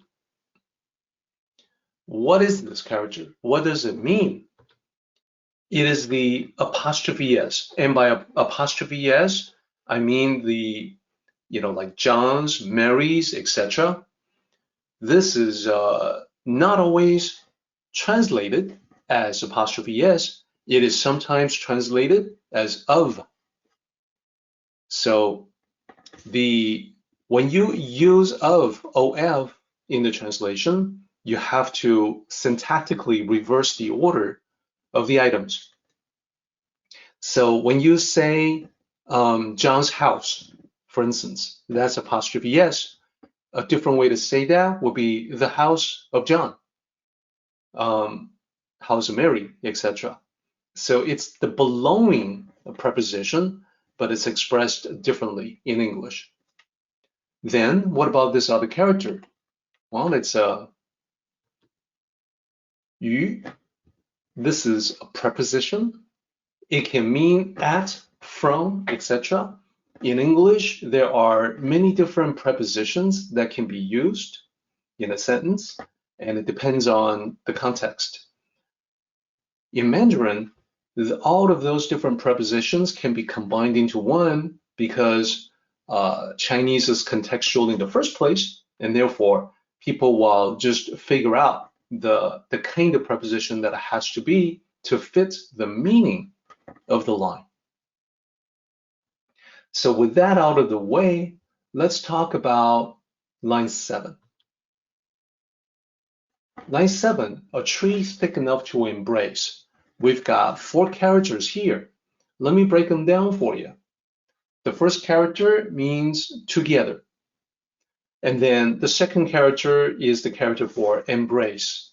What is this character? What does it mean? It is the apostrophe S, and by apostrophe S, I mean the, like John's, Mary's, etc. This is not always translated as apostrophe S. It is sometimes translated as of. So when you use of in the translation, you have to syntactically reverse the order of the items. So when you say John's house, for instance, that's apostrophe S. A different way to say that would be the house of John, house of Mary, etc. So it's the belonging preposition, but it's expressed differently in English. Then what about this other character? Well, it's yu. This is a preposition. It can mean at, from, etc. In English, there are many different prepositions that can be used in a sentence, and it depends on the context. In Mandarin, all of those different prepositions can be combined into one because Chinese is contextual in the first place, and therefore people will just figure out the kind of preposition that it has to be to fit the meaning of the line. So with that out of the way, let's talk about line 7. Line 7, a tree thick enough to embrace. We've got 4 characters here. Let me break them down for you. The first character means together. And then the second character is the character for embrace.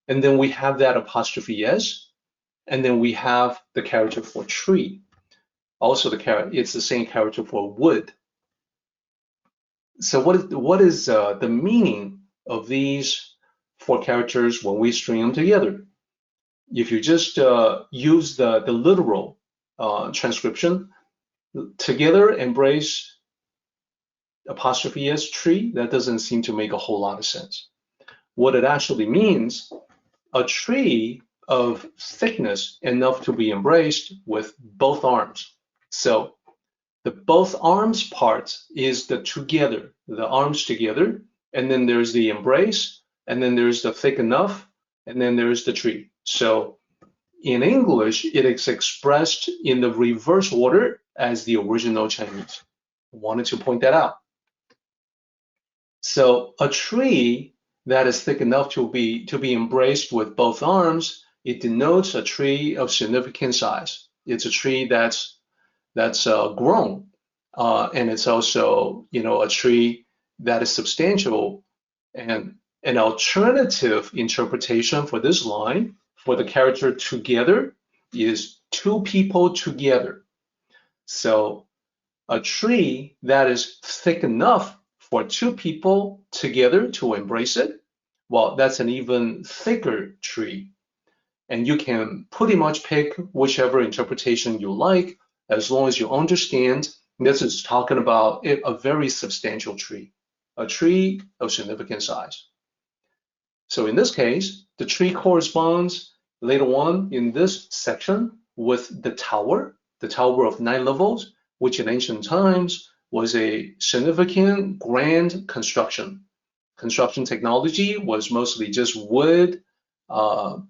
And then we have that apostrophe S. And then we have the character for tree. Also, it's the same character for wood. So what is the meaning of these 4 characters when we string them together? If you just use the literal transcription, together, embrace, apostrophe S, tree, that doesn't seem to make a whole lot of sense. What it actually means, a tree of thickness enough to be embraced with both arms. So the both arms part is the together, the arms together, and then there's the embrace, and then there's the thick enough, and then there's the tree. So in English, it is expressed in the reverse order as the original Chinese. I wanted to point that out. So a tree that is thick enough to be embraced with both arms, it denotes a tree of significant size. It's a tree that's grown, and it's also, a tree that is substantial. And an alternative interpretation for this line, for the character together, is 2 people together. So a tree that is thick enough for 2 people together to embrace it, well, that's an even thicker tree. And you can pretty much pick whichever interpretation you like, as long as you understand this is talking about a very substantial tree, a tree of significant size. So in this case, the tree corresponds later on in this section with the tower of 9 levels, which in ancient times was a significant grand construction. Construction technology was mostly just wood,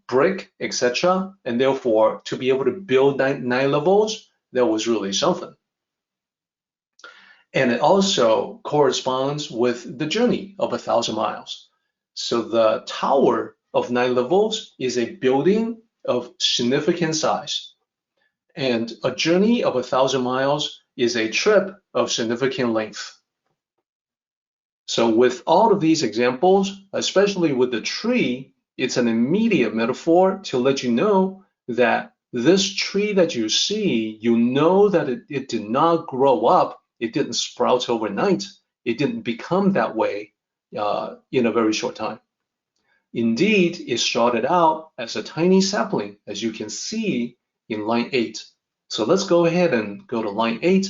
brick, etc. And therefore, to be able to build 9 levels, that was really something. And it also corresponds with the journey of 1,000 miles. So the tower of 9 levels is a building of significant size. And a journey of 1,000 miles is a trip of significant length. So with all of these examples, especially with the tree, it's an immediate metaphor to let you know that this tree that you see, you know that it did not grow up, it didn't sprout overnight, it didn't become that way in a very short time. Indeed, it started out as a tiny sapling, as you can see in line 8. So let's go ahead and go to line 8.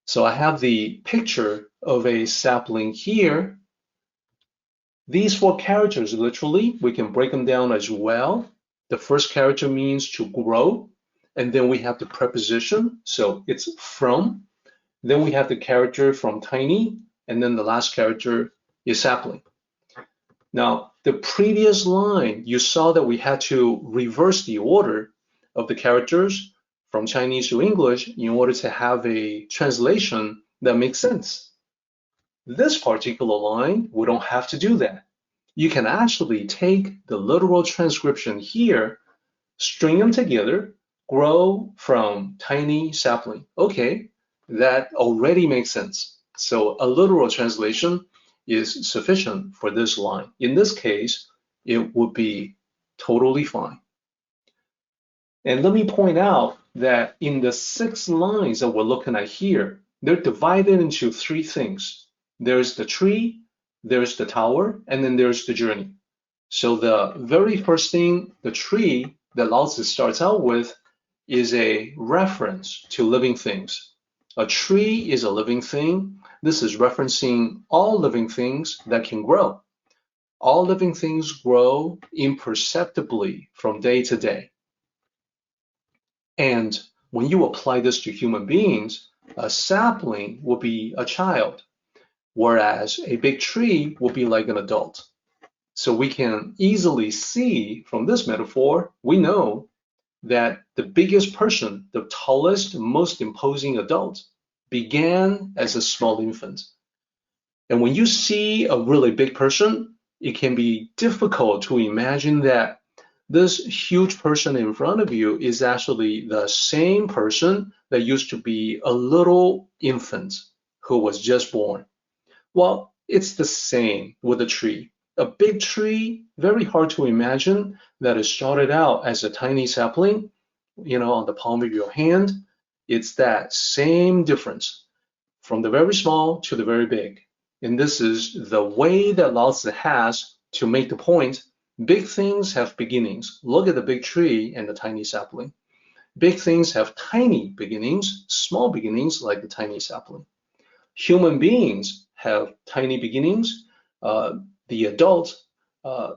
So I have the picture of a sapling here. These 4 characters, literally, we can break them down as well. The first character means to grow, and then we have the preposition, so it's from. Then we have the character from tiny, and then the last character is sapling. Now, the previous line, you saw that we had to reverse the order of the characters from Chinese to English in order to have a translation that makes sense. This particular line, we don't have to do that. You can actually take the literal transcription here, string them together, grow from tiny sapling. Okay, that already makes sense. So a literal translation is sufficient for this line. In this case, it would be totally fine. And let me point out that in the 6 lines that we're looking at here, they're divided into 3 things. There's the tree, there's the tower, and then there's the journey. So the very first thing, the tree that Lao Tzu starts out with is a reference to living things. A tree is a living thing. This is referencing all living things that can grow. All living things grow imperceptibly from day to day. And when you apply this to human beings, a sapling will be a child, whereas a big tree will be like an adult. So we can easily see from this metaphor, we know that the biggest person, the tallest, most imposing adult, began as a small infant. And when you see a really big person, it can be difficult to imagine that this huge person in front of you is actually the same person that used to be a little infant who was just born. Well, it's the same with a tree. A big tree, very hard to imagine that it started out as a tiny sapling, on the palm of your hand. It's that same difference from the very small to the very big. And this is the way that Lao Tzu has to make the point. Big things have beginnings. Look at the big tree and the tiny sapling. Big things have tiny beginnings, small beginnings like the tiny sapling. Human beings have tiny beginnings. The adult,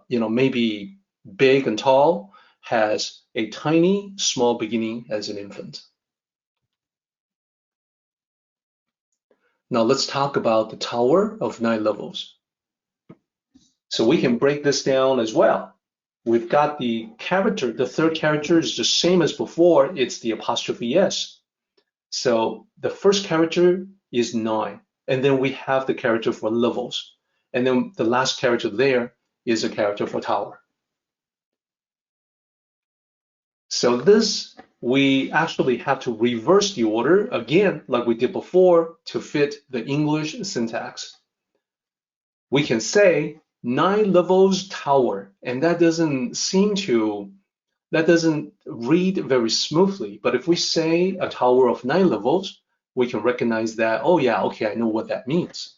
maybe big and tall, has a tiny, small beginning as an infant. Now let's talk about the tower of 9 levels. So we can break this down as well. We've got the character, the third character is the same as before, it's the apostrophe S. So the first character is 9, and then we have the character for levels. And then the last character there is a character for tower. So this, we actually have to reverse the order again, like we did before, to fit the English syntax. We can say 9 levels tower, and that doesn't read very smoothly. But if we say a tower of 9 levels, we can recognize that, oh yeah, okay, I know what that means.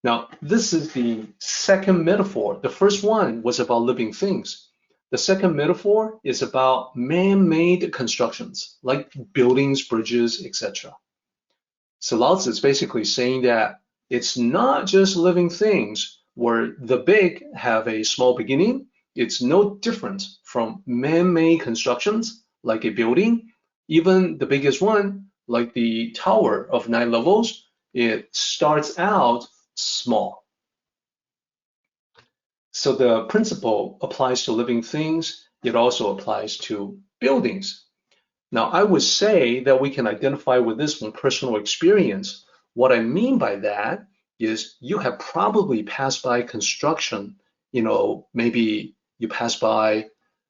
Now, this is the second metaphor. The first one was about living things. The second metaphor is about man-made constructions, like buildings, bridges, etc. So Lao Tzu is basically saying that it's not just living things where the big have a small beginning. It's no different from man-made constructions, like a building. Even the biggest one, like the tower of 9 levels, it starts out small. So the principle applies to living things. It also applies to buildings. Now, I would say that we can identify with this from personal experience. What I mean by that is you have probably passed by construction. Maybe you pass by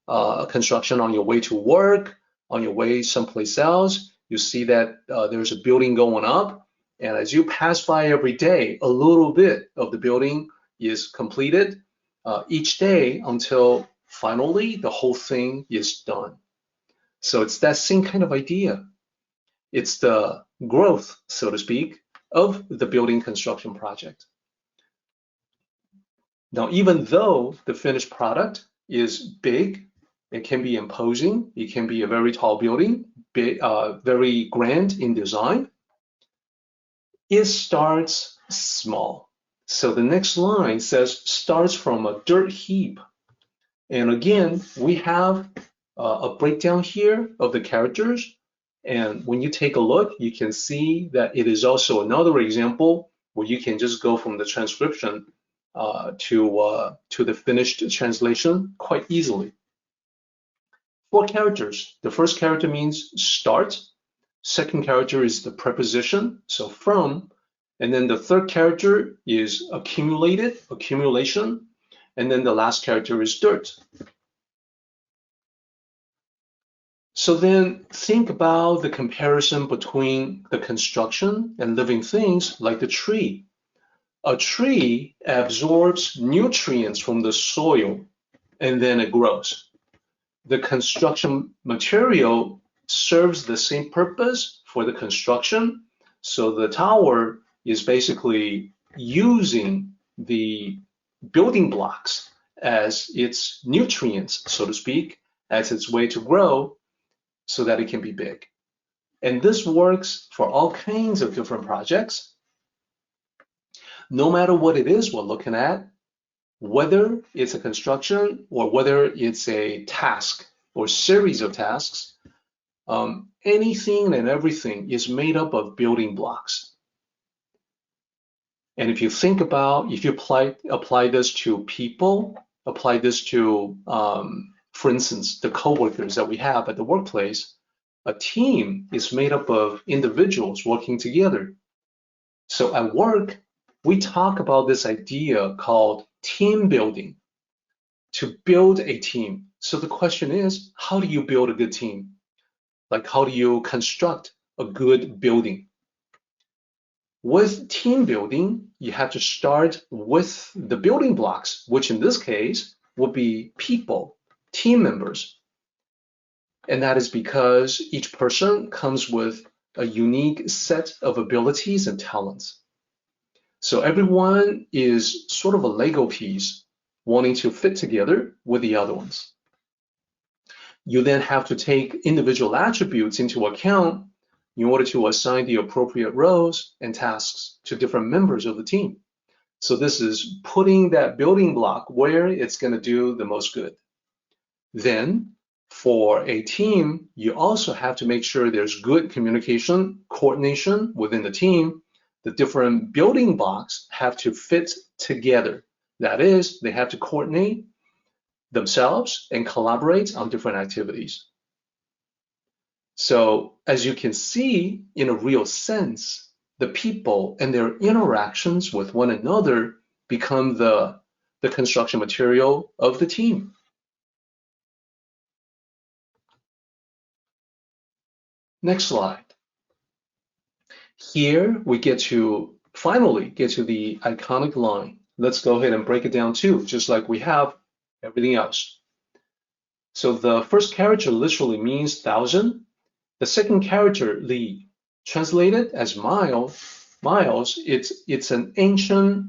construction on your way to work, on your way someplace else. You see that there's a building going up. And as you pass by every day, a little bit of the building is completed each day until finally the whole thing is done. So it's that same kind of idea. It's the growth, so to speak, of the building construction project. Now, even though the finished product is big, it can be imposing, it can be a very tall building, very grand in design, it starts small. So the next line says starts from a dirt heap. And again, we have a breakdown here of the characters. And when you take a look, you can see that it is also another example where you can just go from the transcription to the finished translation quite easily. 4 characters. The first character means start. Second character is the preposition, so from. And then the third character is accumulated, accumulation. And then the last character is dirt. So then think about the comparison between the construction and living things like the tree. A tree absorbs nutrients from the soil and then it grows. The construction material serves the same purpose for the construction. So the tower is basically using the building blocks as its nutrients, so to speak, as its way to grow so that it can be big. And this works for all kinds of different projects. No matter what it is we're looking at, whether it's a construction or whether it's a task or series of tasks, anything and everything is made up of building blocks. And if you think about, if you apply this to people, apply this to, for instance, the coworkers that we have at the workplace, a team is made up of individuals working together. So at work, we talk about this idea called team building, to build a team. So the question is, how do you build a good team? Like, how do you construct a good building? With team building, you have to start with the building blocks, which in this case would be people, team members. And that is because each person comes with a unique set of abilities and talents. So everyone is sort of a Lego piece wanting to fit together with the other ones. You then have to take individual attributes into account in order to assign the appropriate roles and tasks to different members of the team. So this is putting that building block where it's going to do the most good. Then for a team, you also have to make sure there's good communication, coordination within the team. The different building blocks have to fit together. That is, they have to coordinate themselves and collaborate on different activities. So as you can see, in a real sense, the people and their interactions with one another become the construction material of the team. Next slide. Here we finally get to the iconic line. Let's go ahead and break it down too, just like we have everything else. So the first character literally means 1,000. The second character, li, translated as miles, it's an ancient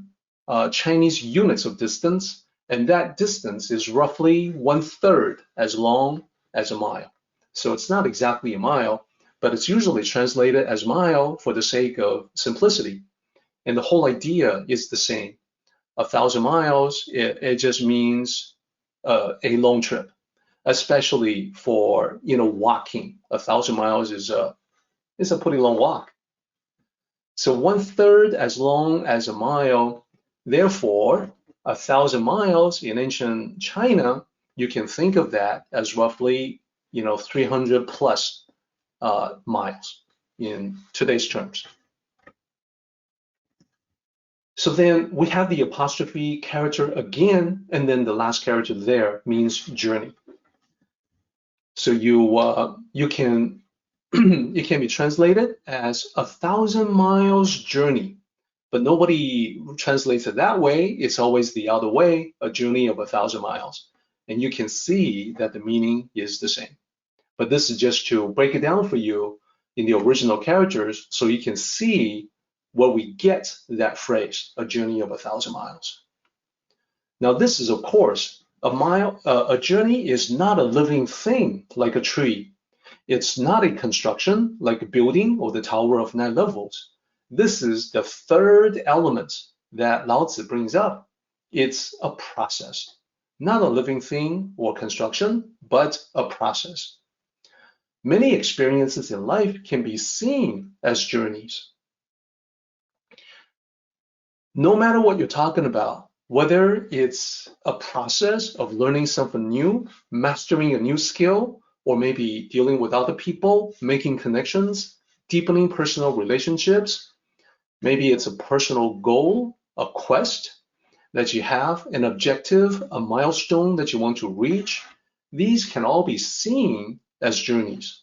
Chinese units of distance, and that distance is roughly 1/3 as long as a mile. So it's not exactly a mile, but it's usually translated as mile for the sake of simplicity. And the whole idea is the same. 1,000 miles, it just means a long trip, especially for walking. 1,000 miles is a pretty long walk. So 1/3 as long as a mile. Therefore, 1,000 miles in ancient China, you can think of that as roughly 300 plus miles in today's terms. So then we have the apostrophe character again, and then the last character there means journey. So you can it can be translated as 1,000 miles journey, but nobody translates it that way. It's always the other way, a journey of 1,000 miles. And you can see that the meaning is the same. But this is just to break it down for you in the original characters so you can see where we get that phrase, a journey of 1,000 miles. Now this is, of course, a journey is not a living thing like a tree. It's not a construction like a building or the Tower of 9 levels. This is the third element that Lao Tzu brings up. It's a process, not a living thing or construction, but a process. Many experiences in life can be seen as journeys. No matter what you're talking about, whether it's a process of learning something new, mastering a new skill, or maybe dealing with other people, making connections, deepening personal relationships. Maybe it's a personal goal, a quest that you have, an objective, a milestone that you want to reach. These can all be seen as journeys.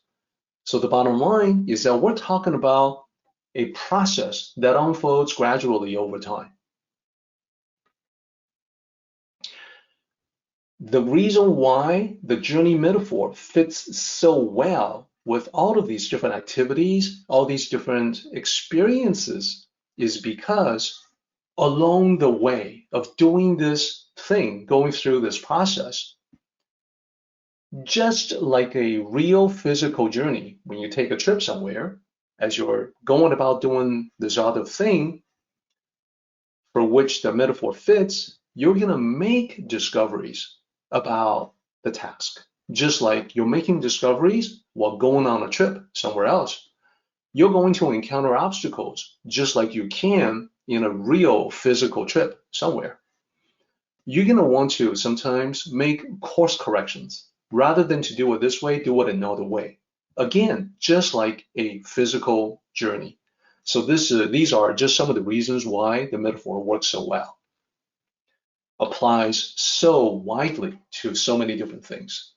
So the bottom line is that we're talking about a process that unfolds gradually over time. The reason why the journey metaphor fits so well with all of these different activities, all these different experiences, is because along the way of doing this thing, going through this process, just like a real physical journey, when you take a trip somewhere, as you're going about doing this other thing for which the metaphor fits, you're going to make discoveries about the task. Just like you're making discoveries while going on a trip somewhere else, you're going to encounter obstacles just like you can in a real physical trip somewhere. You're going to want to sometimes make course corrections. Rather than to do it this way, do it another way. Again, just like a physical journey. So these are just some of the reasons why the metaphor works so well. Applies so widely to so many different things.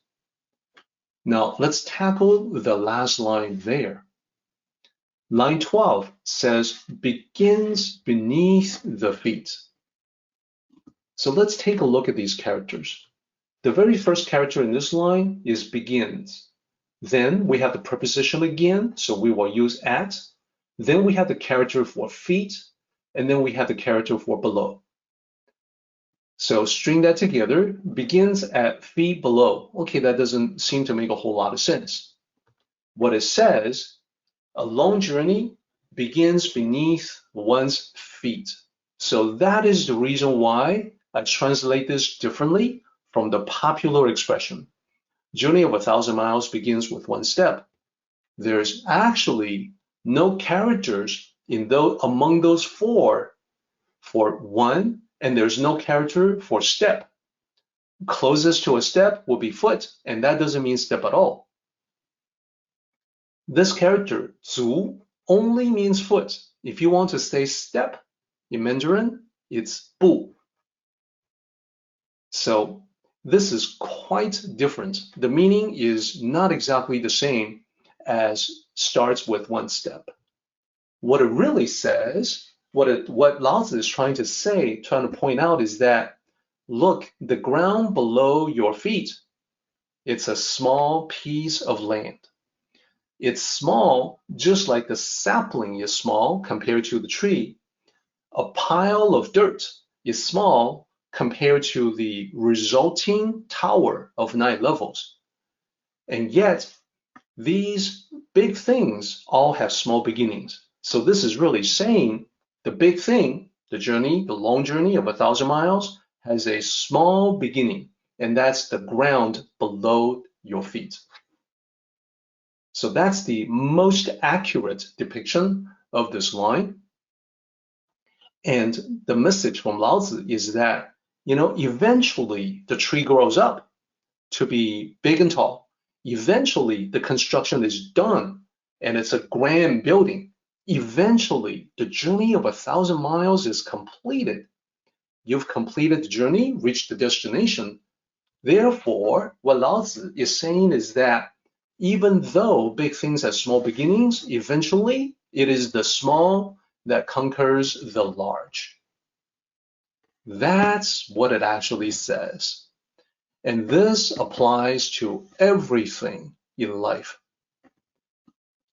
Now, let's tackle the last line there. Line 12 says, begins beneath the feet. So let's take a look at these characters. The very first character in this line is begins. Then we have the preposition again, so we will use at. Then we have the character for feet, and then we have the character for below. So string that together, begins at feet below. Okay, that doesn't seem to make a whole lot of sense. What it says, a long journey begins beneath one's feet. So that is the reason why I translate this differently from the popular expression. Journey of 1,000 miles begins with one step. There's actually no characters among those four for one, and there's no character for step. Closest to a step will be foot, and that doesn't mean step at all. This character, 足, only means foot. If you want to say step in Mandarin, it's 步. So this is quite different. The meaning is not exactly the same as starts with one step. What it really says, what Lao Tzu is trying to point out is that, look, the ground below your feet, it's a small piece of land. It's small, just like the sapling is small compared to the tree. A pile of dirt is small compared to the resulting tower of 9 levels. And yet, these big things all have small beginnings. So this is really saying the big thing, the journey, the long journey of 1,000 miles, has a small beginning, and that's the ground below your feet. So that's the most accurate depiction of this line. And the message from Lao Tzu is that, eventually the tree grows up to be big and tall. Eventually the construction is done and it's a grand building. Eventually the journey of 1,000 miles is completed. You've completed the journey, reached the destination. Therefore, what Lao Tzu is saying is that even though big things have small beginnings, eventually it is the small that conquers the large. That's what it actually says. And this applies to everything in life.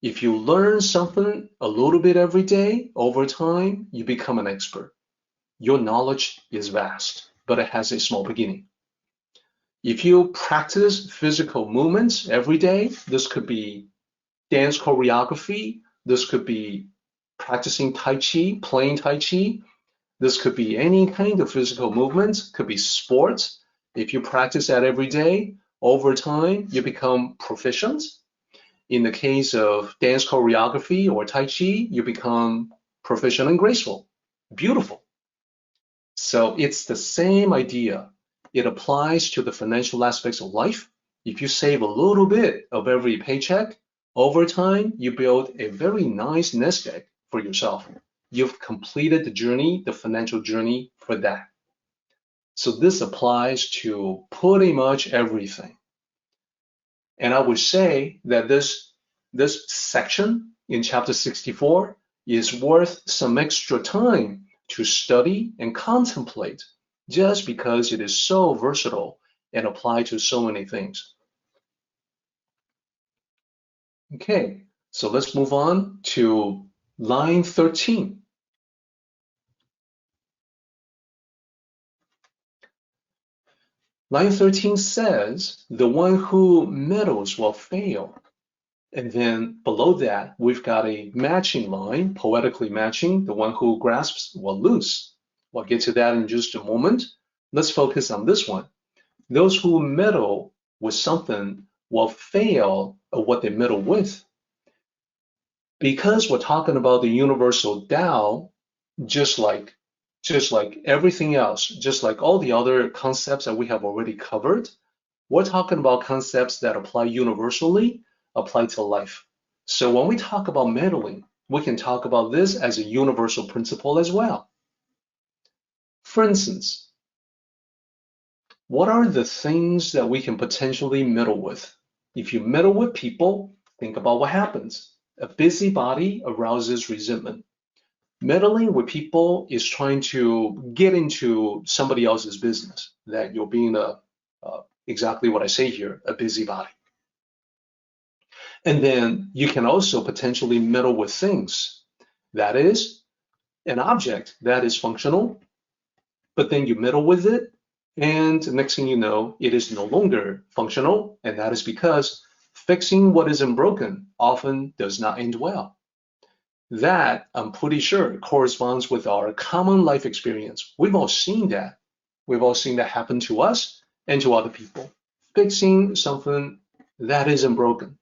If you learn something a little bit every day, over time, you become an expert. Your knowledge is vast, but it has a small beginning. If you practice physical movements every day, this could be dance choreography, this could be practicing Tai Chi, playing Tai Chi, this could be any kind of physical movement, could be sports. If you practice that every day, over time, you become proficient. In the case of dance choreography or Tai Chi, you become proficient and graceful, beautiful. So it's the same idea. It applies to the financial aspects of life. If you save a little bit of every paycheck, over time, you build a very nice nest egg for yourself. You've completed the journey, the financial journey for that. So this applies to pretty much everything. And I would say that this section in chapter 64 is worth some extra time to study and contemplate, just because it is so versatile and applied to so many things. Okay, so let's move on to line 13. Line 13 says, the one who meddles will fail. And then below that, we've got a matching line, poetically matching, the one who grasps will lose. We'll get to that in just a moment. Let's focus on this one. Those who meddle with something will fail at what they meddle with. Because we're talking about the universal Tao, just like everything else, just like all the other concepts that we have already covered, we're talking about concepts that apply universally, apply to life. So when we talk about meddling, we can talk about this as a universal principle as well. For instance, what are the things that we can potentially meddle with? If you meddle with people, think about what happens. A busybody arouses resentment. Meddling with people is trying to get into somebody else's business, that you're being exactly what I say here, a busybody. And then you can also potentially meddle with things. That is an object that is functional, but then you meddle with it, and next thing you know, it is no longer functional, and that is because fixing what isn't broken often does not end well. That, I'm pretty sure, corresponds with our common life experience. We've all seen that. We've all seen that happen to us and to other people. Fixing something that isn't broken.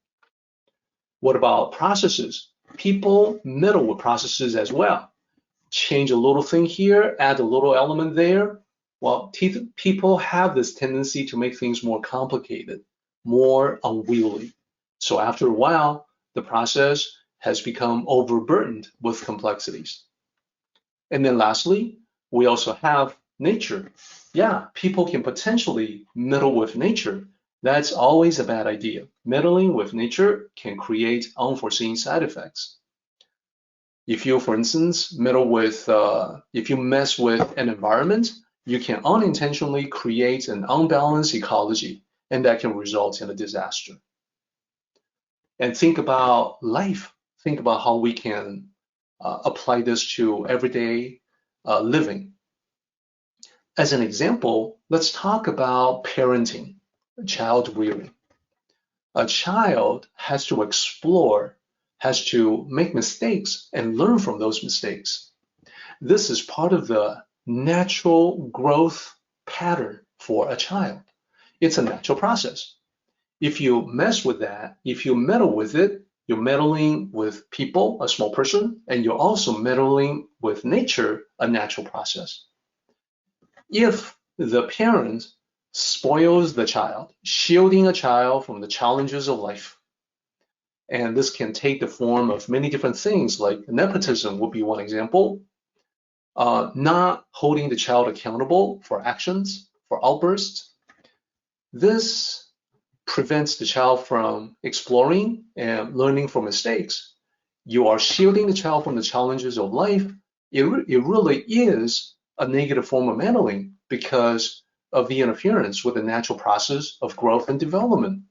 What about processes? People meddle with processes as well. Change a little thing here, add a little element there. Well, people have this tendency to make things more complicated, more unwieldy. So after a while, the process has become overburdened with complexities. And then lastly, we also have nature. Yeah, people can potentially meddle with nature. That's always a bad idea. Meddling with nature can create unforeseen side effects. If you, for instance, if you mess with an environment, you can unintentionally create an unbalanced ecology, and that can result in a disaster. And think about life. Think about how we can apply this to everyday living. As an example, let's talk about parenting, child rearing. A child has to explore, has to make mistakes and learn from those mistakes. This is part of the natural growth pattern for a child. It's a natural process. If you mess with that, if you meddle with it, you're meddling with people, a small person, and you're also meddling with nature, a natural process. If the parent spoils the child, shielding a child from the challenges of life, and this can take the form of many different things, like nepotism would be one example, not holding the child accountable for actions, for outbursts. This prevents the child from exploring and learning from mistakes. You are shielding the child from the challenges of life. It really is a negative form of meddling because of the interference with the natural process of growth and development.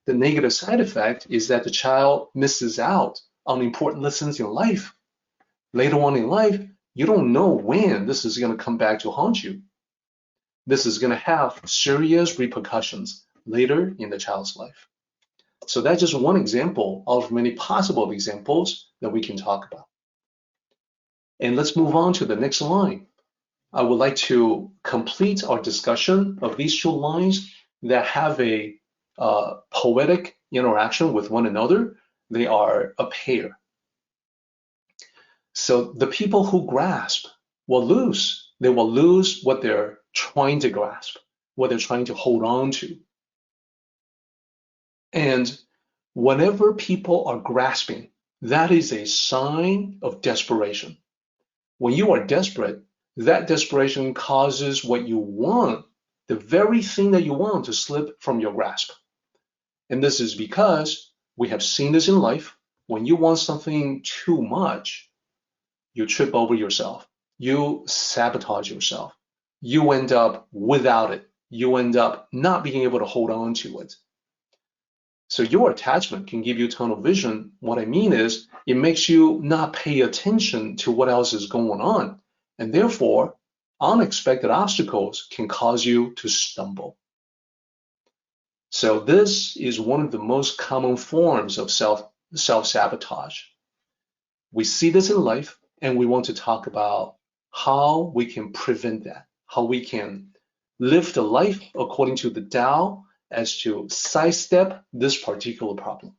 The negative side effect is that the child misses out on important lessons in life. Later on in life, you don't know when this is going to come back to haunt you. This is going to have serious repercussions later in the child's life. So that's just one example of many possible examples that we can talk about. And let's move on to the next line. I would like to complete our discussion of these two lines that have a poetic interaction with one another. They are a pair. So the people who grasp will lose. They will lose what they're trying to grasp, what they're trying to hold on to. And whenever people are grasping, that is a sign of desperation. When you are desperate, that desperation causes what you want, the very thing that you want, to slip from your grasp. And this is because we have seen this in life. When you want something too much, you trip over yourself. You sabotage yourself. You end up without it. You end up not being able to hold on to it. So your attachment can give you tunnel vision. What I mean is it makes you not pay attention to what else is going on. And therefore, unexpected obstacles can cause you to stumble. So this is one of the most common forms of self-sabotage. We see this in life, and we want to talk about how we can prevent that, how we can live the life according to the Tao as to sidestep this particular problem.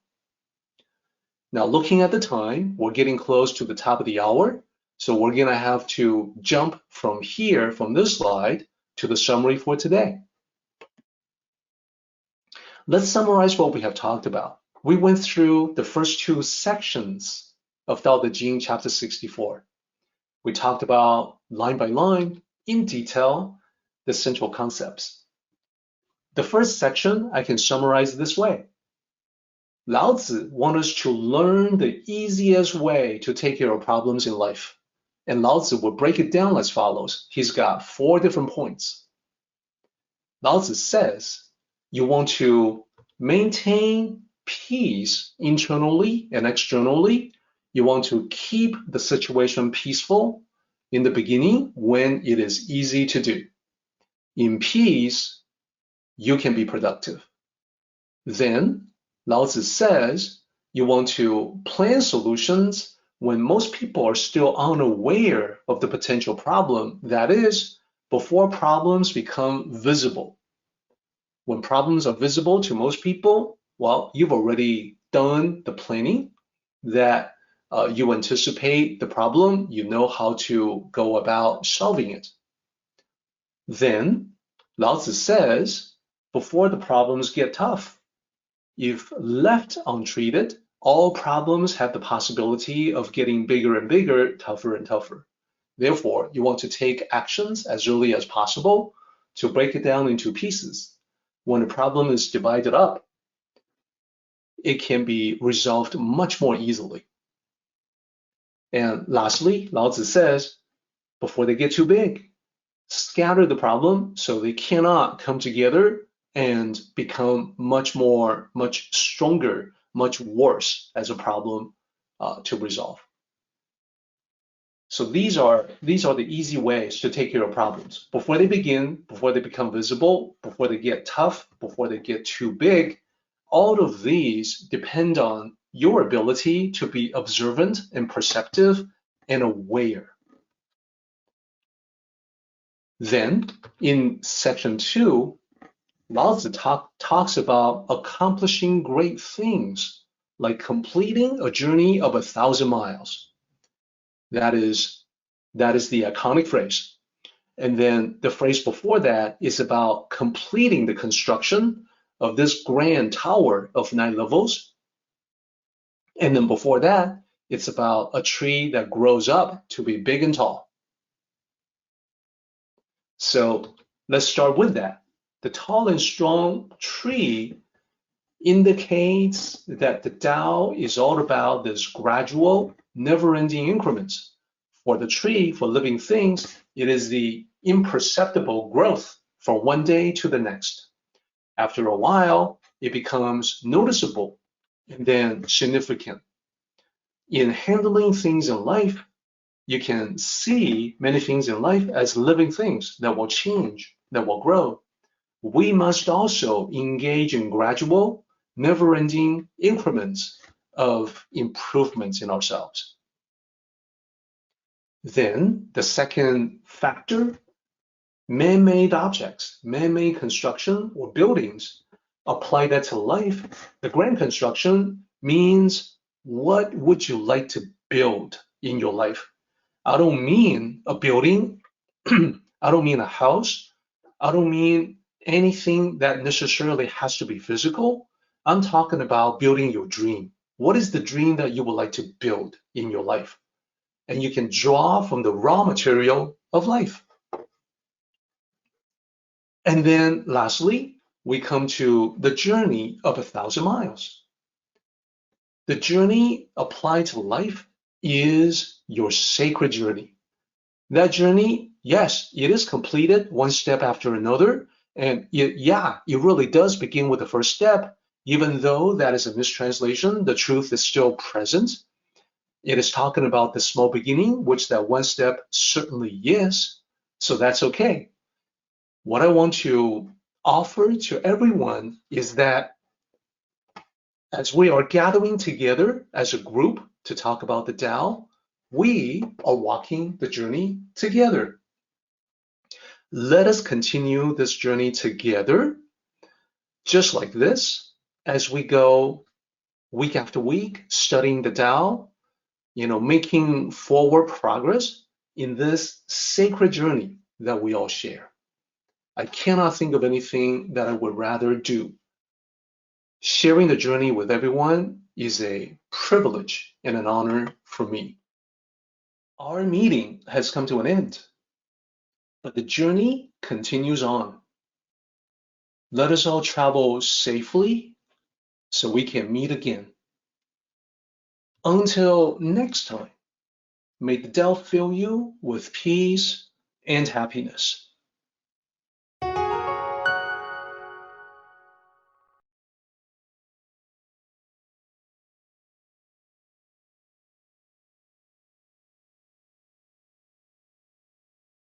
Now, looking at the time, we're getting close to the top of the hour, so we're going to have to jump from here, from this slide, to the summary for today. Let's summarize what we have talked about. We went through the first two sections of Tao Te Ching, chapter 64. We talked about line by line, in detail, the central concepts. The first section I can summarize this way. Lao Tzu wants us to learn the easiest way to take care of problems in life. And Lao Tzu will break it down as follows. He's got 4 different points. Lao Tzu says, you want to maintain peace internally and externally. You want to keep the situation peaceful in the beginning when it is easy to do. In peace, you can be productive. Then, Lao Tzu says, you want to plan solutions when most people are still unaware of the potential problem. That is, before problems become visible. When problems are visible to most people, well, you've already done the planning that you anticipate the problem, you know how to go about solving it. Then, Lao Tzu says, before the problems get tough, if left untreated, all problems have the possibility of getting bigger and bigger, tougher and tougher. Therefore, you want to take actions as early as possible to break it down into pieces. When a problem is divided up, it can be resolved much more easily. And lastly, Lao Tzu says, before they get too big, scatter the problem so they cannot come together and become much stronger, much worse as a problem to resolve. So these are the easy ways to take care of problems. Before they begin, before they become visible, before they get tough, before they get too big, all of these depend on your ability to be observant and perceptive and aware. Then, in section 2, Lao Tzu talks about accomplishing great things, like completing a journey of 1,000 miles. That is the iconic phrase. And then the phrase before that is about completing the construction of this grand tower of 9 levels. And then before that, it's about a tree that grows up to be big and tall. So let's start with that. The tall and strong tree indicates that the Tao is all about this gradual, never-ending increments. For the tree, for living things, it is the imperceptible growth from one day to the next. After a while, it becomes noticeable and then significant. In handling things in life, you can see many things in life as living things that will change, that will grow. We must also engage in gradual, never-ending increments of improvements in ourselves. Then the second factor, man-made objects, man-made construction or buildings, apply that to life. The grand construction means what would you like to build in your life? I don't mean a building, I don't mean a house, I don't mean anything that necessarily has to be physical, I'm talking about building your dream. What is the dream that you would like to build in your life? And you can draw from the raw material of life. And then lastly, we come to the journey of 1,000 miles. The journey applied to life is your sacred journey. That journey, yes, it is completed one step after another. And it really does begin with the first step. Even though that is a mistranslation, the truth is still present. It is talking about the small beginning, which that one step certainly is. So that's okay. What I want to offer to everyone is that as we are gathering together as a group to talk about the Tao, we are walking the journey together. Let us continue this journey together, just like this, as we go week after week, studying the Tao, making forward progress in this sacred journey that we all share. I cannot think of anything that I would rather do. Sharing the journey with everyone is a privilege and an honor for me. Our meeting has come to an end, but the journey continues on. Let us all travel safely so we can meet again. Until next time, may the Tao fill you with peace and happiness.